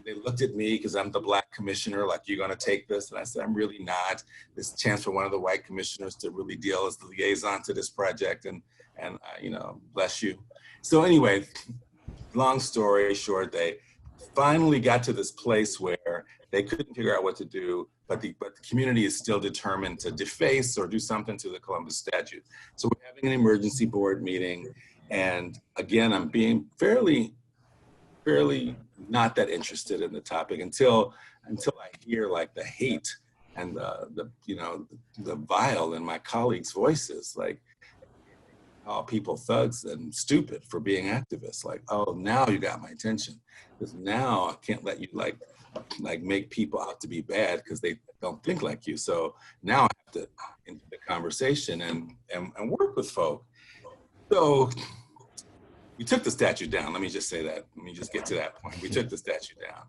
they looked at me because I'm the Black commissioner, like, you're gonna take this? And I said, I'm really not. There's a chance for one of the white commissioners to really deal as the liaison to this project, and bless you. So anyway, long story short, they finally got to this place where they couldn't figure out what to do, but the community is still determined to deface or do something to the Columbus statue. So we're having an emergency board meeting, and again, I'm being fairly not that interested in the topic until I hear like the hate and the vile in my colleagues' voices, like, call people thugs and stupid for being activists. Like, oh, now you got my attention, because now I can't let you like make people out to be bad because they don't think like you. So now I have to into the conversation and work with folk. So we took the statue down. Let me just say that. Let me just get to that point. We took the statue down,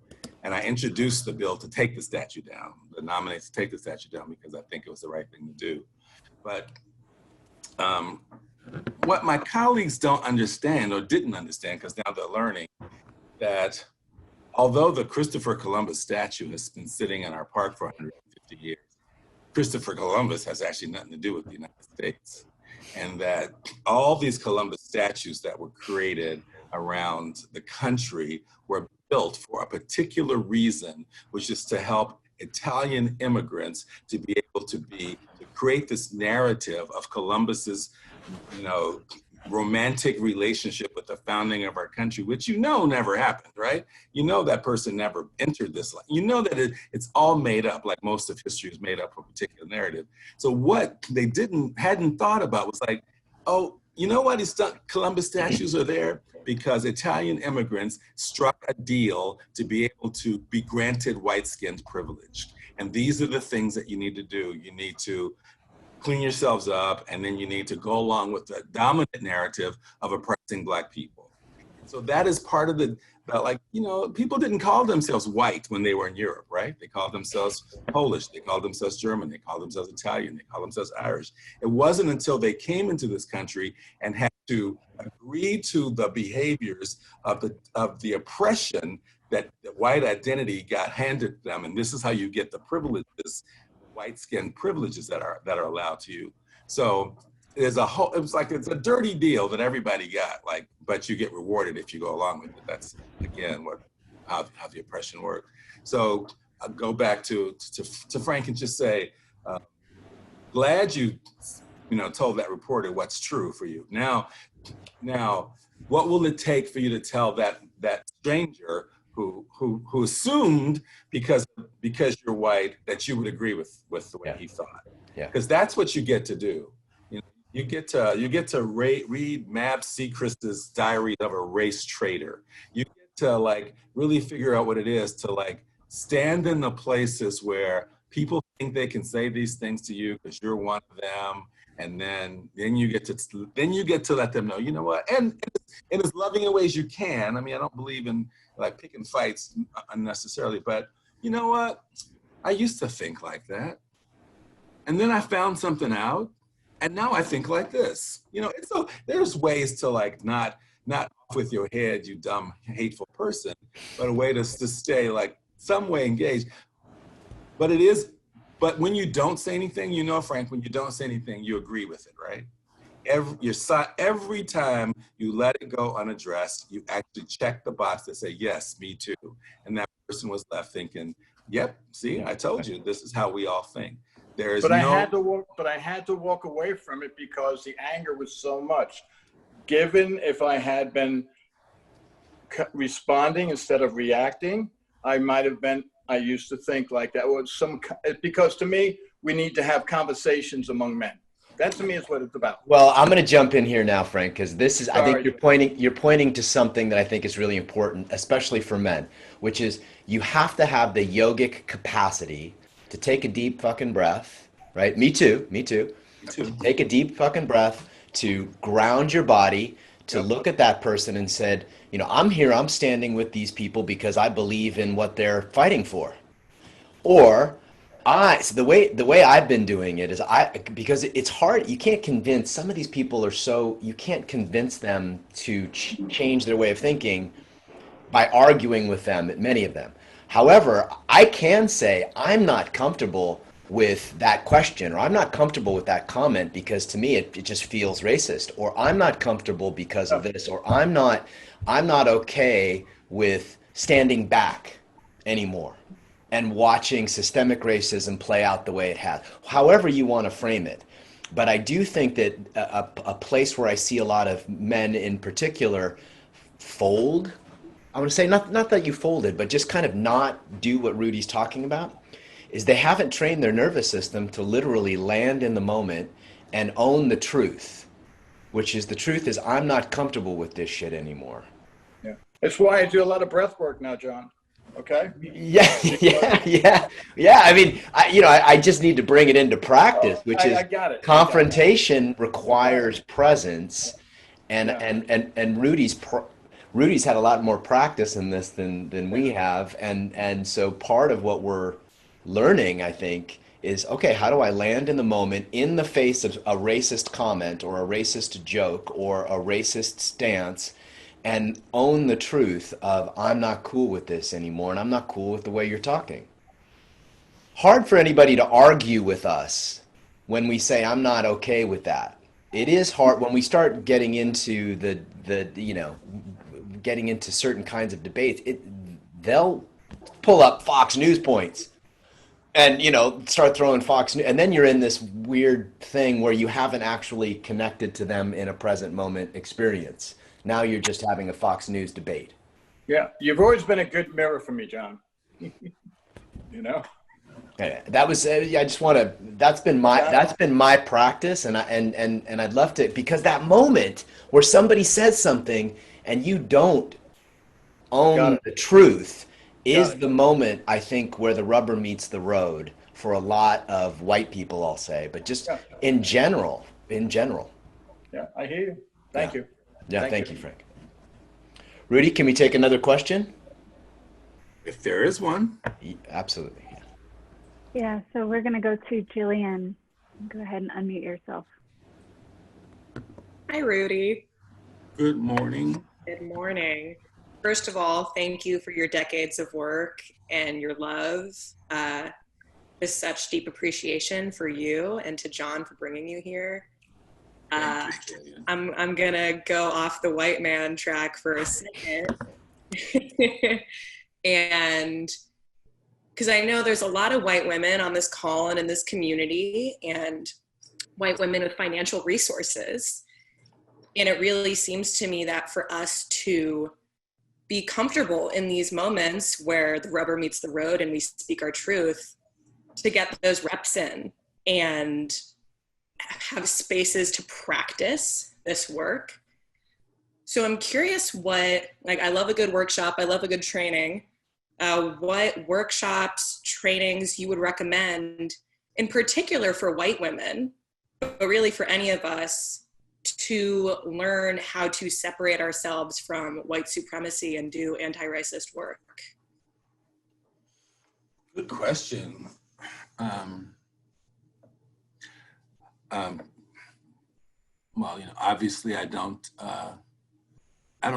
and I introduced the bill to take the statue down, the nominate to take the statue down, because I think it was the right thing to do. But what my colleagues don't understand, or didn't understand, because now they're learning, that although the Christopher Columbus statue has been sitting in our park for 150 years, Christopher Columbus has actually nothing to do with the United States. And that all these Columbus statues that were created around the country were built for a particular reason, which is to help Italian immigrants to be able to create this narrative of Columbus's, romantic relationship with the founding of our country, which never happened, right? That person never entered this life. That it's all made up, like most of history is made up of a particular narrative. So what they hadn't thought about was like, oh, you know what? Columbus statues are there because Italian immigrants struck a deal to be able to be granted white-skinned privilege. And these are the things that you need to do. You need to clean yourselves up, and then you need to go along with the dominant narrative of oppressing Black people. So that is part of people didn't call themselves white when they were in Europe, right? They called themselves Polish, they called themselves German, they called themselves Italian, they called themselves Irish. It wasn't until they came into this country and had to agree to the behaviors of the oppression that the white identity got handed to them. And this is how you get the privileges, white-skinned privileges that are allowed to you. So it's a dirty deal that everybody got, but you get rewarded if you go along with it. That's again how the oppression worked. So I'll go back to Frank and just say, glad you told that reporter what's true for you. Now, what will it take for you to tell that stranger who assumed because you're white that you would agree with the way he thought? Yeah. Because that's what you get to do. You get to read Mab Sechrist's Diary of a Race Traitor. You get to really figure out what it is to stand in the places where people think they can say these things to you because you're one of them. And then you get to let them know, you know what, and in as loving in ways you can. I mean, I don't believe in picking fights unnecessarily, but you know what? I used to think like that. And then I found something out, and now I think like this. So there's ways to not off with your head, you dumb, hateful person, but a way to stay some way engaged. But when you don't say anything, Frank, when you don't say anything, you agree with it, right? Every time you let it go unaddressed, you actually check the box that say, yes, me too. And that person was left thinking, yep, see, I told you, this is how we all think. I had to walk away from it because the anger was so much. Given if I had been responding instead of reacting, I used to think like that was because to me, we need to have conversations among men. That to me is what it's about. Well, I'm going to jump in here now, Frank, because this is, I think you're pointing to something that I think is really important, especially for men, which is you have to have the yogic capacity to take a deep fucking breath, right? Me too. Take a deep fucking breath, to ground your body, to look at that person and said, I'm here, I'm standing with these people because I believe in what they're fighting for. Or so the way I've been doing it is because it's hard. You can't convince some of these people you can't convince them to change their way of thinking by arguing with them, many of them. However, I can say I'm not comfortable with that question, or I'm not comfortable with that comment because to me it just feels racist, or I'm not comfortable because of this, or I'm not okay with standing back anymore and watching systemic racism play out the way it has, however you want to frame it. But I do think that a place where I see a lot of men in particular fold, I want to say not that you folded, but just kind of not do what Rudy's talking about, is they haven't trained their nervous system to literally land in the moment and own the truth, which is the truth is I'm not comfortable with this shit anymore. Yeah. That's why I do a lot of breath work now, John. Okay. Yeah. I mean, I just need to bring it into practice, which is confrontation requires presence, and Rudy's had a lot more practice in this than we have, and so part of what we're learning, I think, is okay, how do I land in the moment in the face of a racist comment or a racist joke or a racist stance, and own the truth of I'm not cool with this anymore, and I'm not cool with the way you're talking. Hard for anybody to argue with us when we say I'm not okay with that. It is hard when we start getting into getting into certain kinds of debates. they'll pull up Fox News points and, you know, start throwing Fox News. And then you're in this weird thing where you haven't actually connected to them in a present moment experience. Now you're just having a Fox News debate. Yeah, you've always been a good mirror for me, John. You know? Yeah, that was, I just want to, that's been my practice. And I'd love to, because that moment where somebody says something and you don't own the truth is the moment, I think, where the rubber meets the road for a lot of white people, I'll say, but just in general. Yeah, I hear you. Thank you. Yeah, thank you, Frank. Rudy, can we take another question? If there is one. Absolutely. Yeah, so we're going to go to Jillian. Go ahead and unmute yourself. Hi, Rudy. Good morning. Good morning. First of all, thank you for your decades of work and your love. With such deep appreciation for you and to John for bringing you here. I'm gonna go off the white man track for a second. And because I know there's a lot of white women on this call and in this community, and white women with financial resources. And it really seems to me that for us to be comfortable in these moments where the rubber meets the road and we speak our truth, to get those reps in and have spaces to practice this work. So I'm curious I love a good workshop, I love a good training. What workshops, trainings you would recommend, in particular for white women, but really for any of us, to learn how to separate ourselves from white supremacy and do anti-racist work? Good question. Well, you know, obviously I don't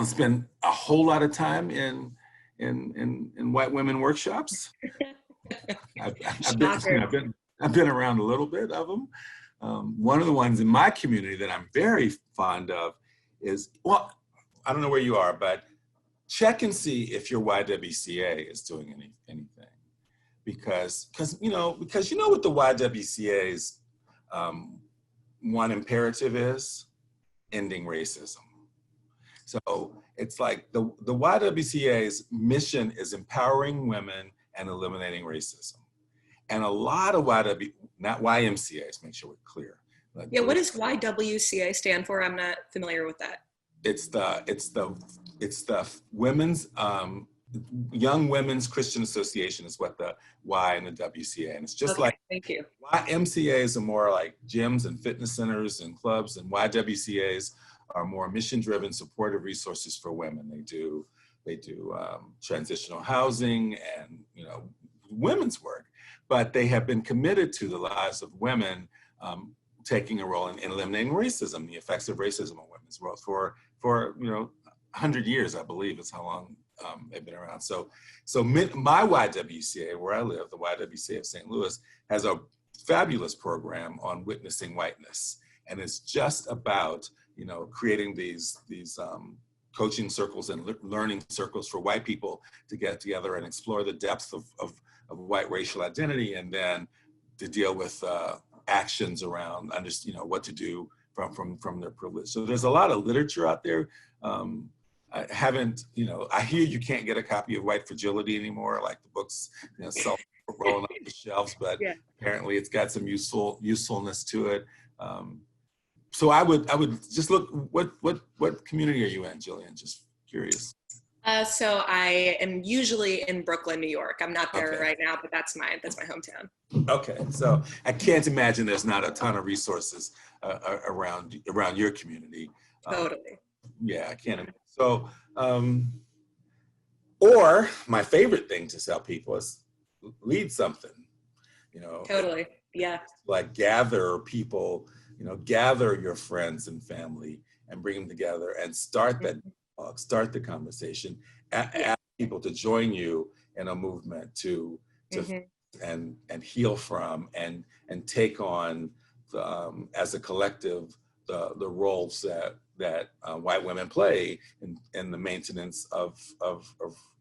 spend a whole lot of time in white women workshops. I've been around a little bit of them. One of the ones in my community that I'm very fond of is, well, I don't know where you are, but check and see if your YWCA is doing anything. Because you know what the YWCA's one imperative is? Ending racism. So it's like the YWCA's mission is empowering women and eliminating racism. And a lot of not YMCA's, make sure we're clear. Yeah, what does YWCA stand for? I'm not familiar with that. It's the women's Young Women's Christian Association is what the Y and the WCA, and it's just like, thank you. YMCA's are more like gyms and fitness centers and clubs, and YWCA's are more mission-driven, supportive resources for women. They do transitional housing and, you know, women's work, but they have been committed to the lives of women, taking a role in eliminating racism, the effects of racism on women's world for 100 years, I believe, is how long they've been around. So my YWCA, where I live, the YWCA of St. Louis, has a fabulous program on witnessing whiteness, and it's just about, you know, creating these coaching circles and learning circles for white people to get together and explore the depths of white racial identity, and then to deal with actions around what to do from their privilege. So there's a lot of literature out there. I haven't, I hear you can't get a copy of White Fragility anymore, like the books, rolling up the shelves, but yeah, apparently it's got some usefulness to it. So I would just look, what community are you in, Jillian? Just curious. So I am usually in Brooklyn, New York. I'm not there right now, but that's my hometown. Okay, so I can't imagine there's not a ton of resources around your community. Totally. Yeah, I can't imagine. So, or my favorite thing to tell people is lead something, Totally, yeah. Like gather people, gather your friends and family and bring them together and start that dialogue, start the conversation, ask people to join you in a movement to and heal from and take on as a collective the roles that white women play in the maintenance of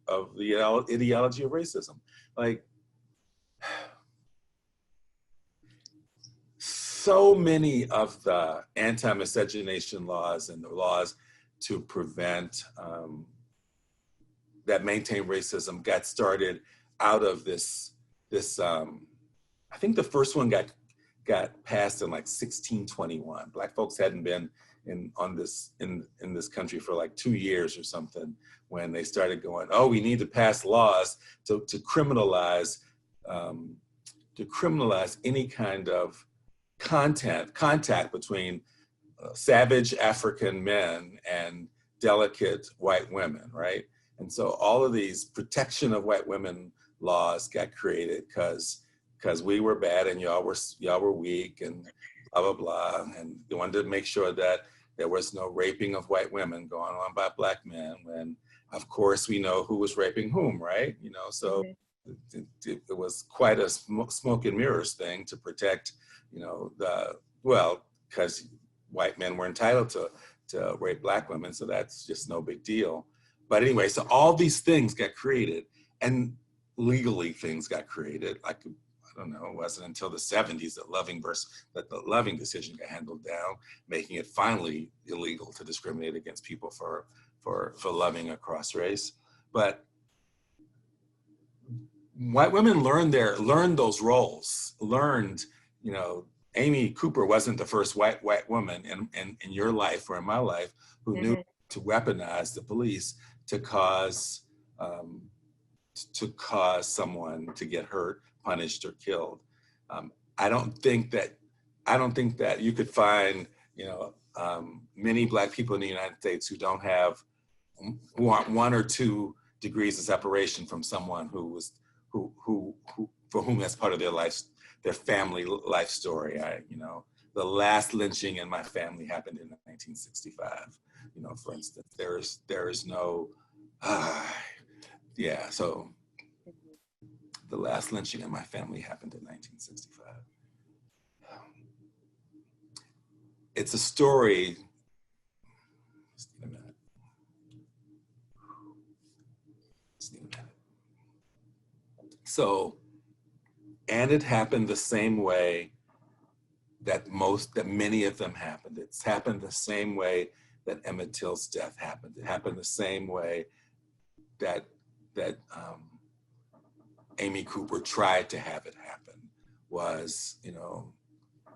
the ideology of racism. Like, so many of the anti-miscegenation laws and the laws to prevent that maintain racism got started out of this I think the first one got passed in like 1621. Black folks hadn't been in this country for like 2 years or something when they started going, oh, we need to pass laws to criminalize any kind of contact between savage African men and delicate white women, right? And so all of these protection of white women laws got created because we were bad and y'all were weak and blah, blah, blah. And they wanted to make sure that there was no raping of white women going on by Black men, when of course we know who was raping whom, right? You know, so it was quite a smoke and mirrors thing to protect, you know, because white men were entitled to rape Black women, so that's just no big deal. But anyway, so all these things got created, and legally things got created. Like, I don't know, it wasn't until the 70s that the Loving decision got handled down, making it finally illegal to discriminate against people for loving across race. But white women learned those roles, you know, Amy Cooper wasn't the first white woman in your life or in my life who knew to weaponize the police to cause someone to get hurt, punished, or killed. I don't think that you could find, you know, many Black people in the United States who don't have 1 or 2 degrees of separation from someone who for whom that's part of their family life story. You know, the last lynching in my family happened in 1965. You know, for instance, there is no, so the last lynching in my family happened in 1965. It's a story, just need a minute. So, and it happened the same way that many of them happened. It's happened the same way that Emmett Till's death happened. It happened the same way that Amy Cooper tried to have it happen, was, you know,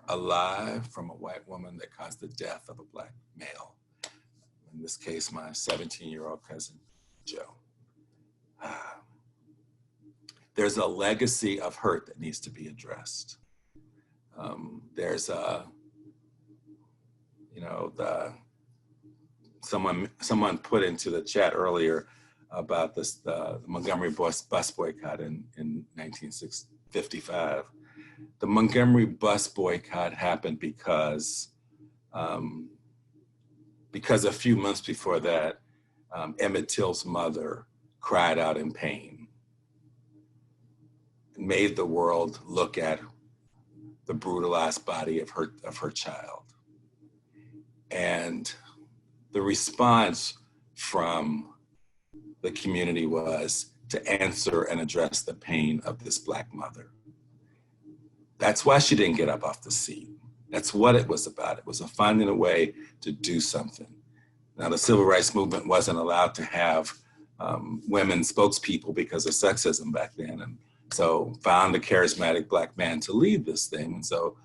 a lie from a white woman that caused the death of a Black male. In this case, my 17-year-old cousin, Joe. There's a legacy of hurt that needs to be addressed. There's someone put into the chat earlier about the Montgomery bus boycott in 1955. The Montgomery bus boycott happened because a few months before that, Emmett Till's mother cried out in pain, and made the world look at the brutalized body of her child. And the response from the community was to answer and address the pain of this Black mother. That's why she didn't get up off the seat. That's what it was about. It was finding a way to do something. Now, the civil rights movement wasn't allowed to have women spokespeople because of sexism back then. And so found a charismatic Black man to lead this thing. And so,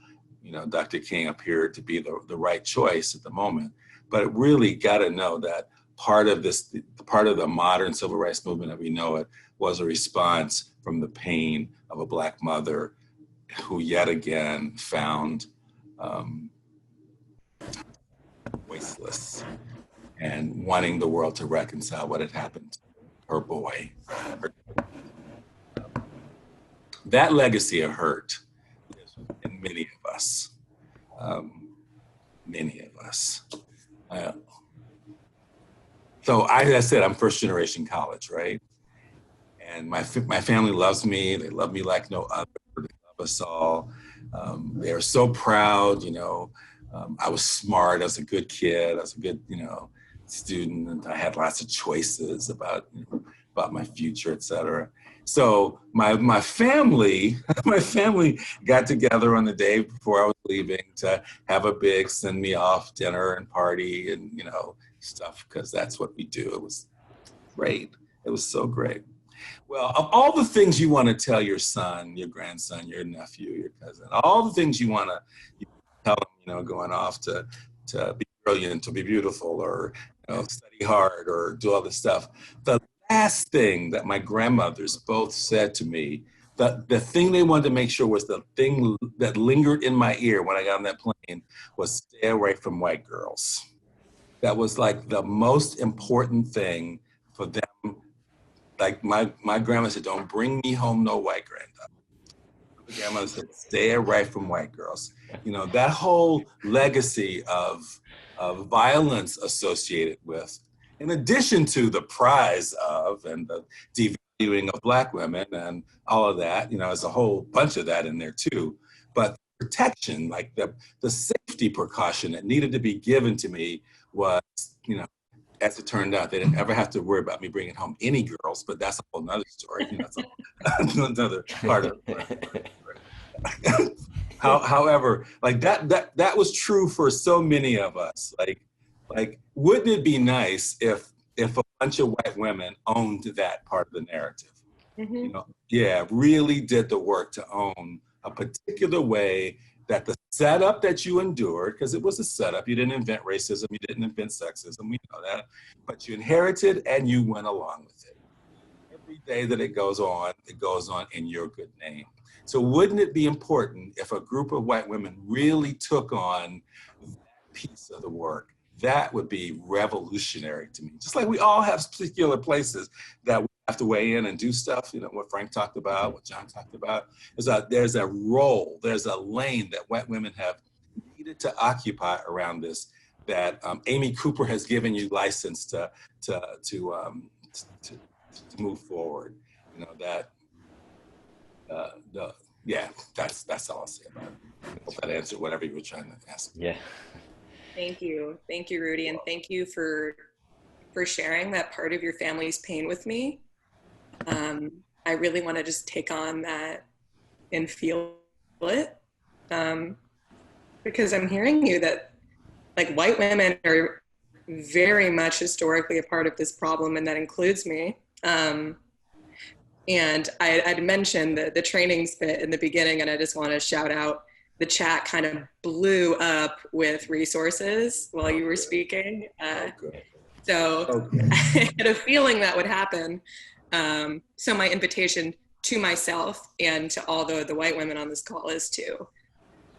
you know, Dr. King appeared to be the right choice at the moment. But it really got to know that part of the modern civil rights movement that we know it was a response from the pain of a Black mother who yet again found voiceless and wanting the world to reconcile what had happened to her boy. That legacy of hurt in many of us. So as I said, I'm first generation college, right? And my family loves me. They love me like no other. They love us all. They are so proud, you know. I was smart. I was a good kid. I was a good, you know, student. And I had lots of choices about, you know, about my future, etc. So my family, my family got together on the day before I was leaving to have a big send me off dinner and party and, you know, stuff, because that's what we do. It was great. It was so great. Well, of all the things you want to tell your son, your grandson, your nephew, your cousin, all the things you want to tell them, you know, going off to be brilliant, to be beautiful, or, you know, study hard, or do all this stuff. The last thing that my grandmothers both said to me, the thing they wanted to make sure was the thing that lingered in my ear when I got on that plane, was stay away from white girls. That was like the most important thing for them. Like my grandma said, don't bring me home no white granddaughter. My grandmother said, stay away from white girls. You know, that whole legacy of violence associated with, in addition to the prize of and the devaluing of Black women and all of that, you know, there's a whole bunch of that in there too. But protection, like the safety precaution that needed to be given to me was, you know, as it turned out, they didn't ever have to worry about me bringing home any girls, but that's a whole nother story. You know, that's another part of it. However, like that was true for so many of us. Like, wouldn't it be nice if a bunch of white women owned that part of the narrative? Mm-hmm. You know, yeah, really did the work to own a particular way that the setup that you endured, because it was a setup, you didn't invent racism, you didn't invent sexism, we know that, but you inherited and you went along with it. Every day that it goes on in your good name. So wouldn't it be important if a group of white women really took on that piece of the work? That would be revolutionary to me. Just like we all have particular places that we have to weigh in and do stuff, you know, what Frank talked about, what John talked about. There's a role, there's a lane that white women have needed to occupy around this, that Amy Cooper has given you license to move forward. You know, that's all I'll say about it. I hope that answered whatever you were trying to ask. Yeah. Thank you, Rudy, and thank you for sharing that part of your family's pain with me. I really want to just take on that and feel it, because I'm hearing you that, like, white women are very much historically a part of this problem, and that includes me. And I'd mentioned the trainings bit in the beginning, and I just want to shout out, the chat kind of blew up with resources while you were speaking. So I had a feeling that would happen. So my invitation to myself and to all the white women on this call is to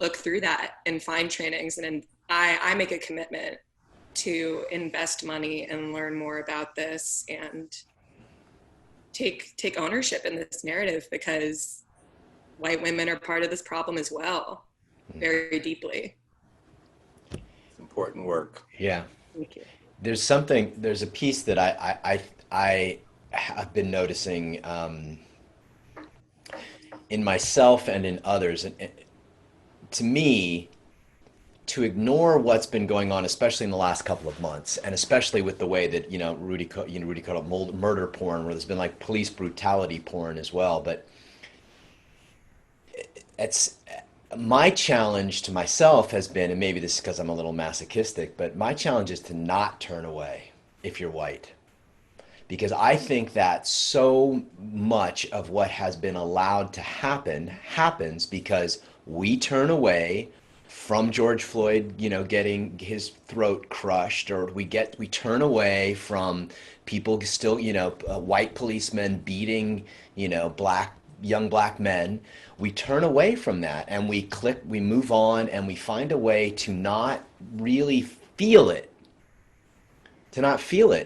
look through that and find trainings. And I make a commitment to invest money and learn more about this and take ownership in this narrative, because white women are part of this problem as well, very deeply. It's important work. Yeah. Thank you. There's a piece that I have been noticing in myself and in others, and to me, to ignore what's been going on, especially in the last couple of months, and especially with the way that, you know, Rudy called it murder porn, where there's been like police brutality porn as well. But it's my challenge to myself has been, and maybe this is because I'm a little masochistic, but my challenge is to not turn away if you're white. Because I think that so much of what has been allowed to happen happens because we turn away from George Floyd, you know, getting his throat crushed, or we turn away from people still, you know, white policemen beating, you know, young black men. We turn away from that and we move on, and we find a way to not really feel it,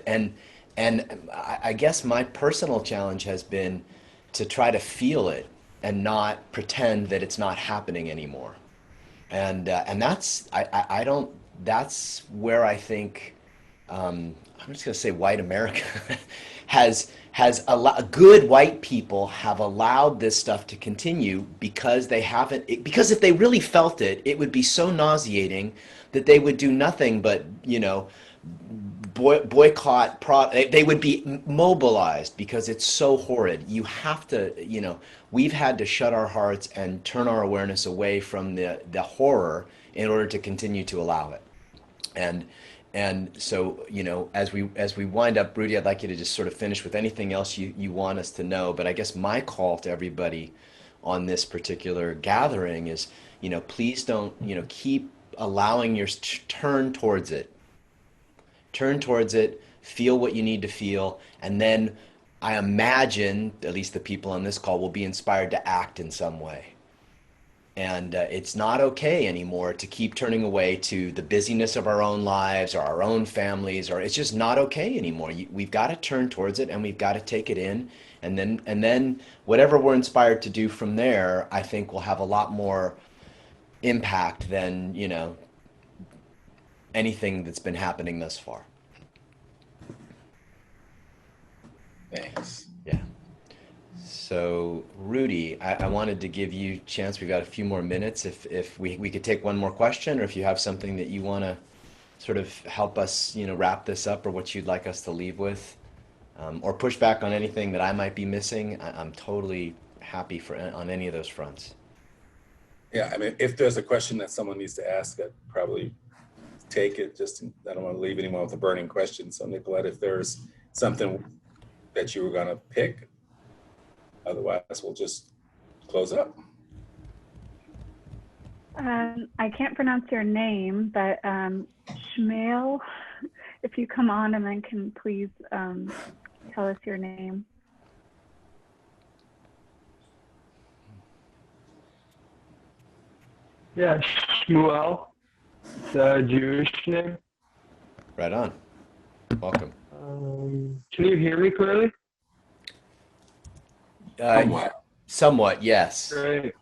And I guess my personal challenge has been to try to feel it and not pretend that it's not happening anymore. And that's that's where I think I'm just going to say white America good white people have allowed this stuff to continue because because if they really felt it, it would be so nauseating that they would do nothing but, you know, boycott, they would be mobilized because it's so horrid. You have to, we've had to shut our hearts and turn our awareness away from the horror in order to continue to allow it. And so, as we wind up, Rudy, I'd like you to just sort of finish with anything else you want us to know. But I guess my call to everybody on this particular gathering is, please don't, keep allowing your turn towards it. Turn towards it, feel what you need to feel, and then I imagine, at least the people on this call, will be inspired to act in some way. And it's not okay anymore to keep turning away to the busyness of our own lives or our own families, or it's just not okay anymore. We've got to turn towards it and we've got to take it in. And then whatever we're inspired to do from there, I think will have a lot more impact than, anything that's been happening thus far. Thanks. Yeah. So Rudy, I wanted to give you a chance. We've got a few more minutes. If we could take one more question, or if you have something that you want to sort of help us, wrap this up, or what you'd like us to leave with, or push back on anything that I might be missing. I'm totally happy on any of those fronts. Yeah, I mean, if there's a question that someone needs to ask, I'd probably take it. I don't want to leave anyone with a burning question. So Nicolette, if there's something that you were going to pick, otherwise we'll just close up. I can't pronounce your name, but Shmail, if you come on and then can please tell us your name. Yeah, Shmuel. It's a Jewish name. Right on. Welcome. Can you hear me clearly? Somewhat. Yes. Great.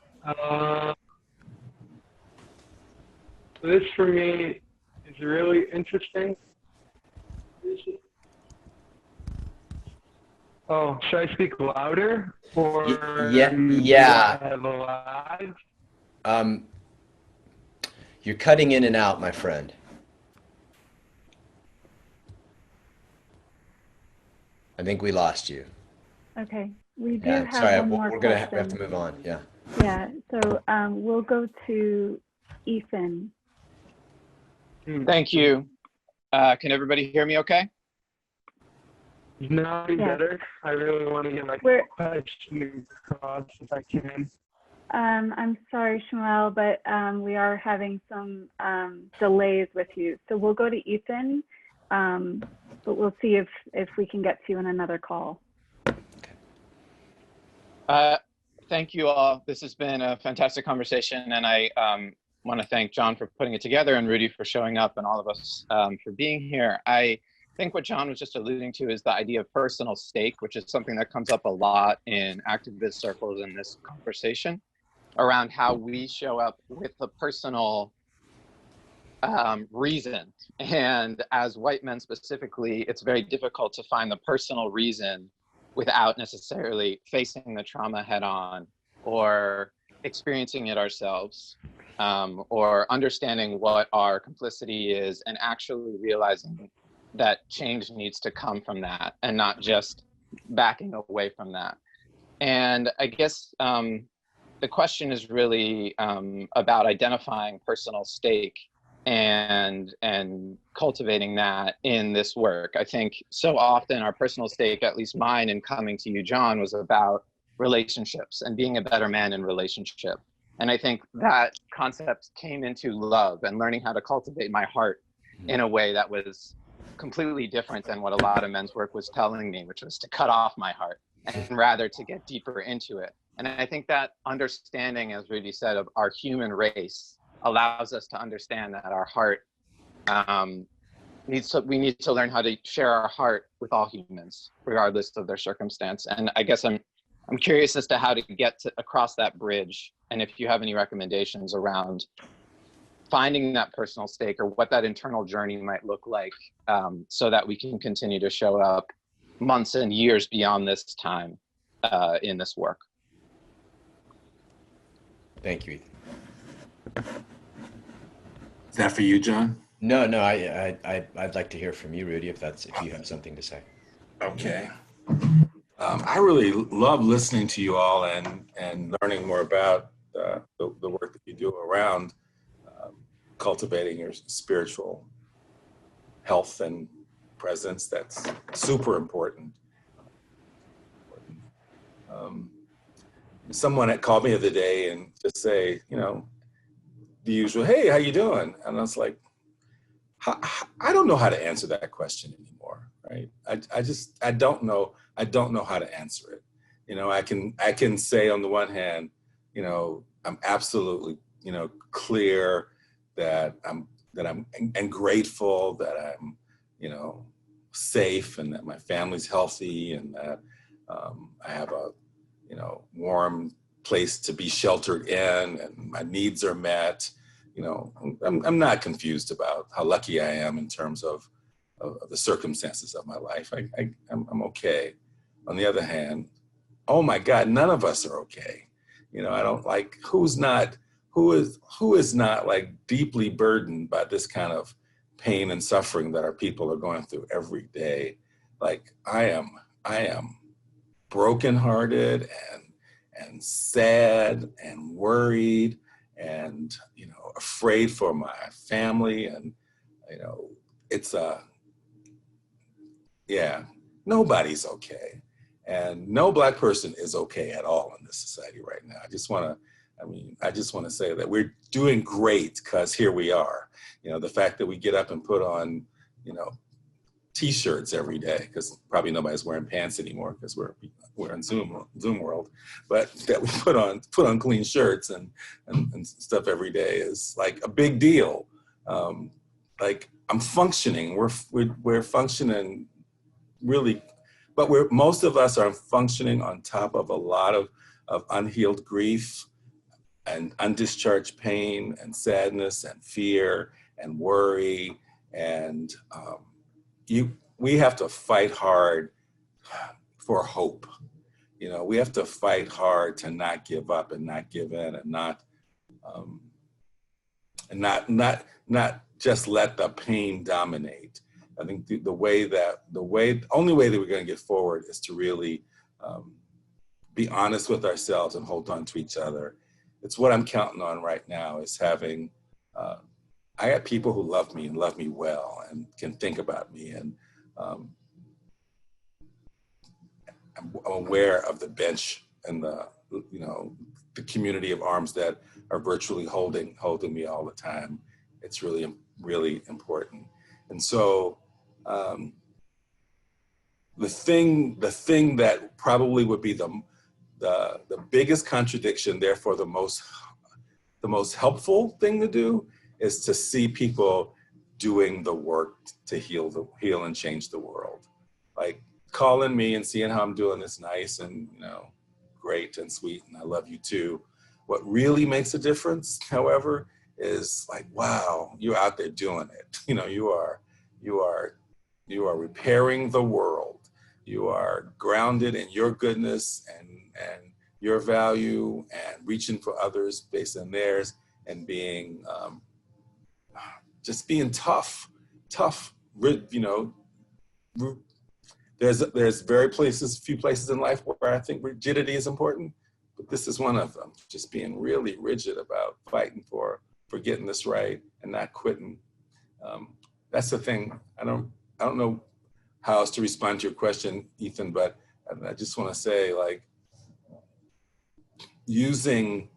This for me is really interesting. Oh, should I speak louder? Or yeah. do I have a lag? You're cutting in and out, my friend. I think we lost you. Okay, we do Yeah, have sorry, one more we question. have to move on. Yeah. Yeah, so we'll go to Ethan. Thank you. Can everybody hear me okay? Now Yes. better. I really want to get my question across if I can. I'm sorry, Shmuel, but we are having some delays with you. So we'll go to Ethan, but we'll see if we can get to you in another call. Thank you all. This has been a fantastic conversation, and I want to thank John for putting it together and Rudy for showing up and all of us for being here. I think what John was just alluding to is the idea of personal stake, which is something that comes up a lot in activist circles in this conversation around how we show up with a personal reason. And as white men specifically, it's very difficult to find the personal reason without necessarily facing the trauma head on or experiencing it ourselves, or understanding what our complicity is and actually realizing that change needs to come from that and not just backing away from that. And I guess the question is really about identifying personal stake and cultivating that in this work. I think so often our personal stake, at least mine in coming to you, John, was about relationships and being a better man in relationship. And I think that concept came into love and learning how to cultivate my heart in a way that was completely different than what a lot of men's work was telling me, which was to cut off my heart and rather to get deeper into it. And I think that understanding, as Rudy said, of our human race allows us to understand that our heart we need to learn how to share our heart with all humans, regardless of their circumstance. And I guess I'm curious as to how to get across that bridge, and if you have any recommendations around finding that personal stake or what that internal journey might look like, so that we can continue to show up months and years beyond this time in this work. Thank you. Is that for you, John? No, no, I'd like to hear from you, Rudy, if you have something to say. Okay. I really love listening to you all and learning more about the work that you do around cultivating your spiritual health and presence. That's super important. Someone had called me the other day and just say, you know, the usual, hey, how you doing? And I was like, I don't know how to answer that question anymore, right? I don't know how to answer it. You know, I can say on the one hand, you know, I'm absolutely, you know, clear that I'm and grateful that I'm, you know, safe and that my family's healthy and that I have a, you know, warm place to be sheltered in and my needs are met. You know, I'm not confused about how lucky I am in terms of the circumstances of my life. I'm okay. On the other hand, oh my God, none of us are okay. You know, I don't like who is not like deeply burdened by this kind of pain and suffering that our people are going through every day. Like I am brokenhearted and sad and worried and, you know, afraid for my family. And, you know, it's nobody's okay. And no Black person is okay at all in this society right now. I just want to say that we're doing great because here we are. You know, the fact that we get up and put on, you know, T-shirts every day, because probably nobody's wearing pants anymore because we're in Zoom world, but that we put on clean shirts and stuff every day is like a big deal. Like I'm functioning, we're functioning really, but most of us are functioning on top of a lot of unhealed grief and undischarged pain and sadness and fear and worry and we have to fight hard for hope. You know, we have to fight hard to not give up and not give in and not just let the pain dominate. I think the only way that we're going to get forward is to really be honest with ourselves and hold on to each other. It's what I'm counting on right now is having, I got people who love me and love me well and can think about me and I'm aware of the bench and the, you know, the community of arms that are virtually holding me all the time. It's really, really important. And so the thing that probably would be the biggest contradiction, therefore the most helpful thing to do is to see people doing the work to heal and change the world. Like calling me and seeing how I'm doing is nice and, you know, great and sweet and I love you too. What really makes a difference, however, is like, wow, you're out there doing it. You know, you are repairing the world. You are grounded in your goodness and your value and reaching for others based on theirs and being just being tough, you know. There's few places in life where I think rigidity is important, but this is one of them. Just being really rigid about fighting for getting this right and not quitting. That's the thing. I don't know how else to respond to your question, Ethan, but I just want to say, like, using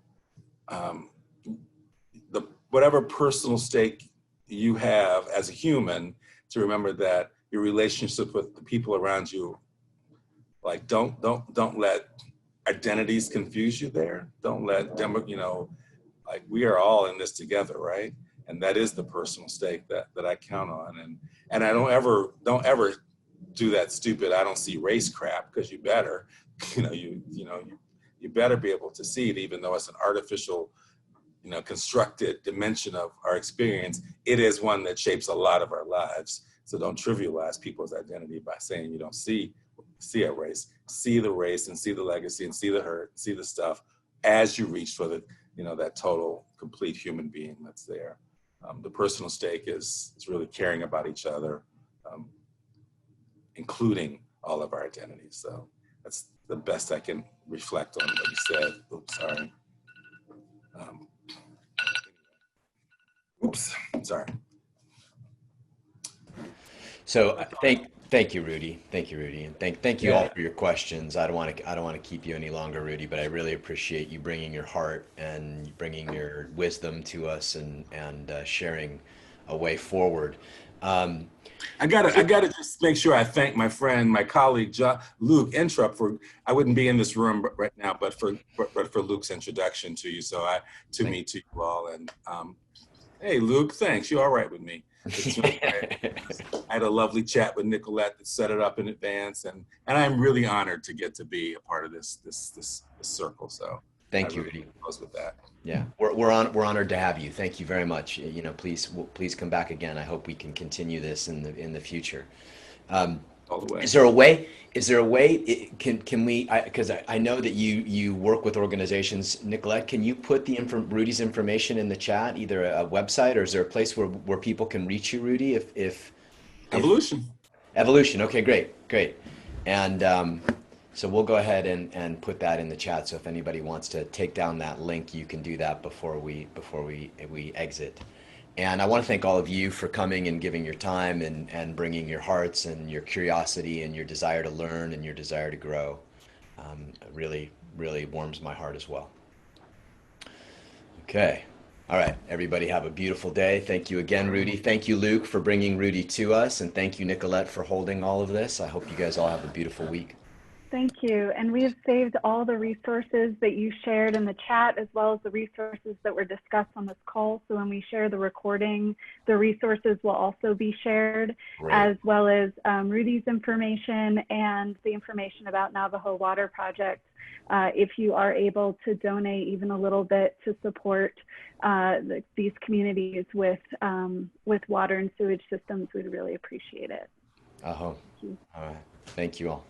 whatever personal stake you have as a human to remember that your relationship with the people around you, like, don't let identities confuse you there. Don't let them, you know, like, we are all in this together, right? And that is the personal stake that I count on. And I don't ever do that stupid, I don't see race crap, because you better, you better be able to see it, even though it's an artificial, you know, constructed dimension of our experience. It is one that shapes a lot of our lives. So don't trivialize people's identity by saying you don't see a race. See the race and see the legacy and see the hurt, see the stuff as you reach for the, you know, that total, complete human being that's there. The personal stake is really caring about each other, including all of our identities. So that's the best I can reflect on what you said. Oops, sorry. Oops, sorry. So thank you, Rudy. Thank you, Rudy, and thank you all for your questions. I don't want to keep you any longer, Rudy, but I really appreciate you bringing your heart and bringing your wisdom to us and sharing a way forward. I gotta just make sure I thank my friend, my colleague, Luke Entrup, for I wouldn't be in this room right now, but for Luke's introduction to you. So to you all, and hey, Luke, thanks. You're all right with me. I had a lovely chat with Nicolette that set it up in advance, and I'm really honored to get to be a part of this circle. So thank you, Rudy. Close with that. Yeah, we're honored to have you. Thank you very much. You know, please come back again. I hope we can continue this in the future. All the way. Is there a way? Can we? Because I know that you work with organizations. Nicolette, can you put Rudy's information in the chat, either a website, or is there a place where people can reach you, Rudy? If Evolution. Okay, great. And so we'll go ahead and put that in the chat. So if anybody wants to take down that link, you can do that before we exit. And I want to thank all of you for coming and giving your time and bringing your hearts and your curiosity and your desire to learn and your desire to grow. It really warms my heart as well. Okay. All right, everybody have a beautiful day. Thank you again, Rudy. Thank you, Luke, for bringing Rudy to us. And thank you, Nicolette, for holding all of this. I hope you guys all have a beautiful week. Thank you. And we have saved all the resources that you shared in the chat, as well as the resources that were discussed on this call. So when we share the recording, the resources will also be shared, as well as Rudy's information and the information about Navajo Water Project. If you are able to donate even a little bit to support these communities with water and sewage systems, we'd really appreciate it. All right. Thank you all.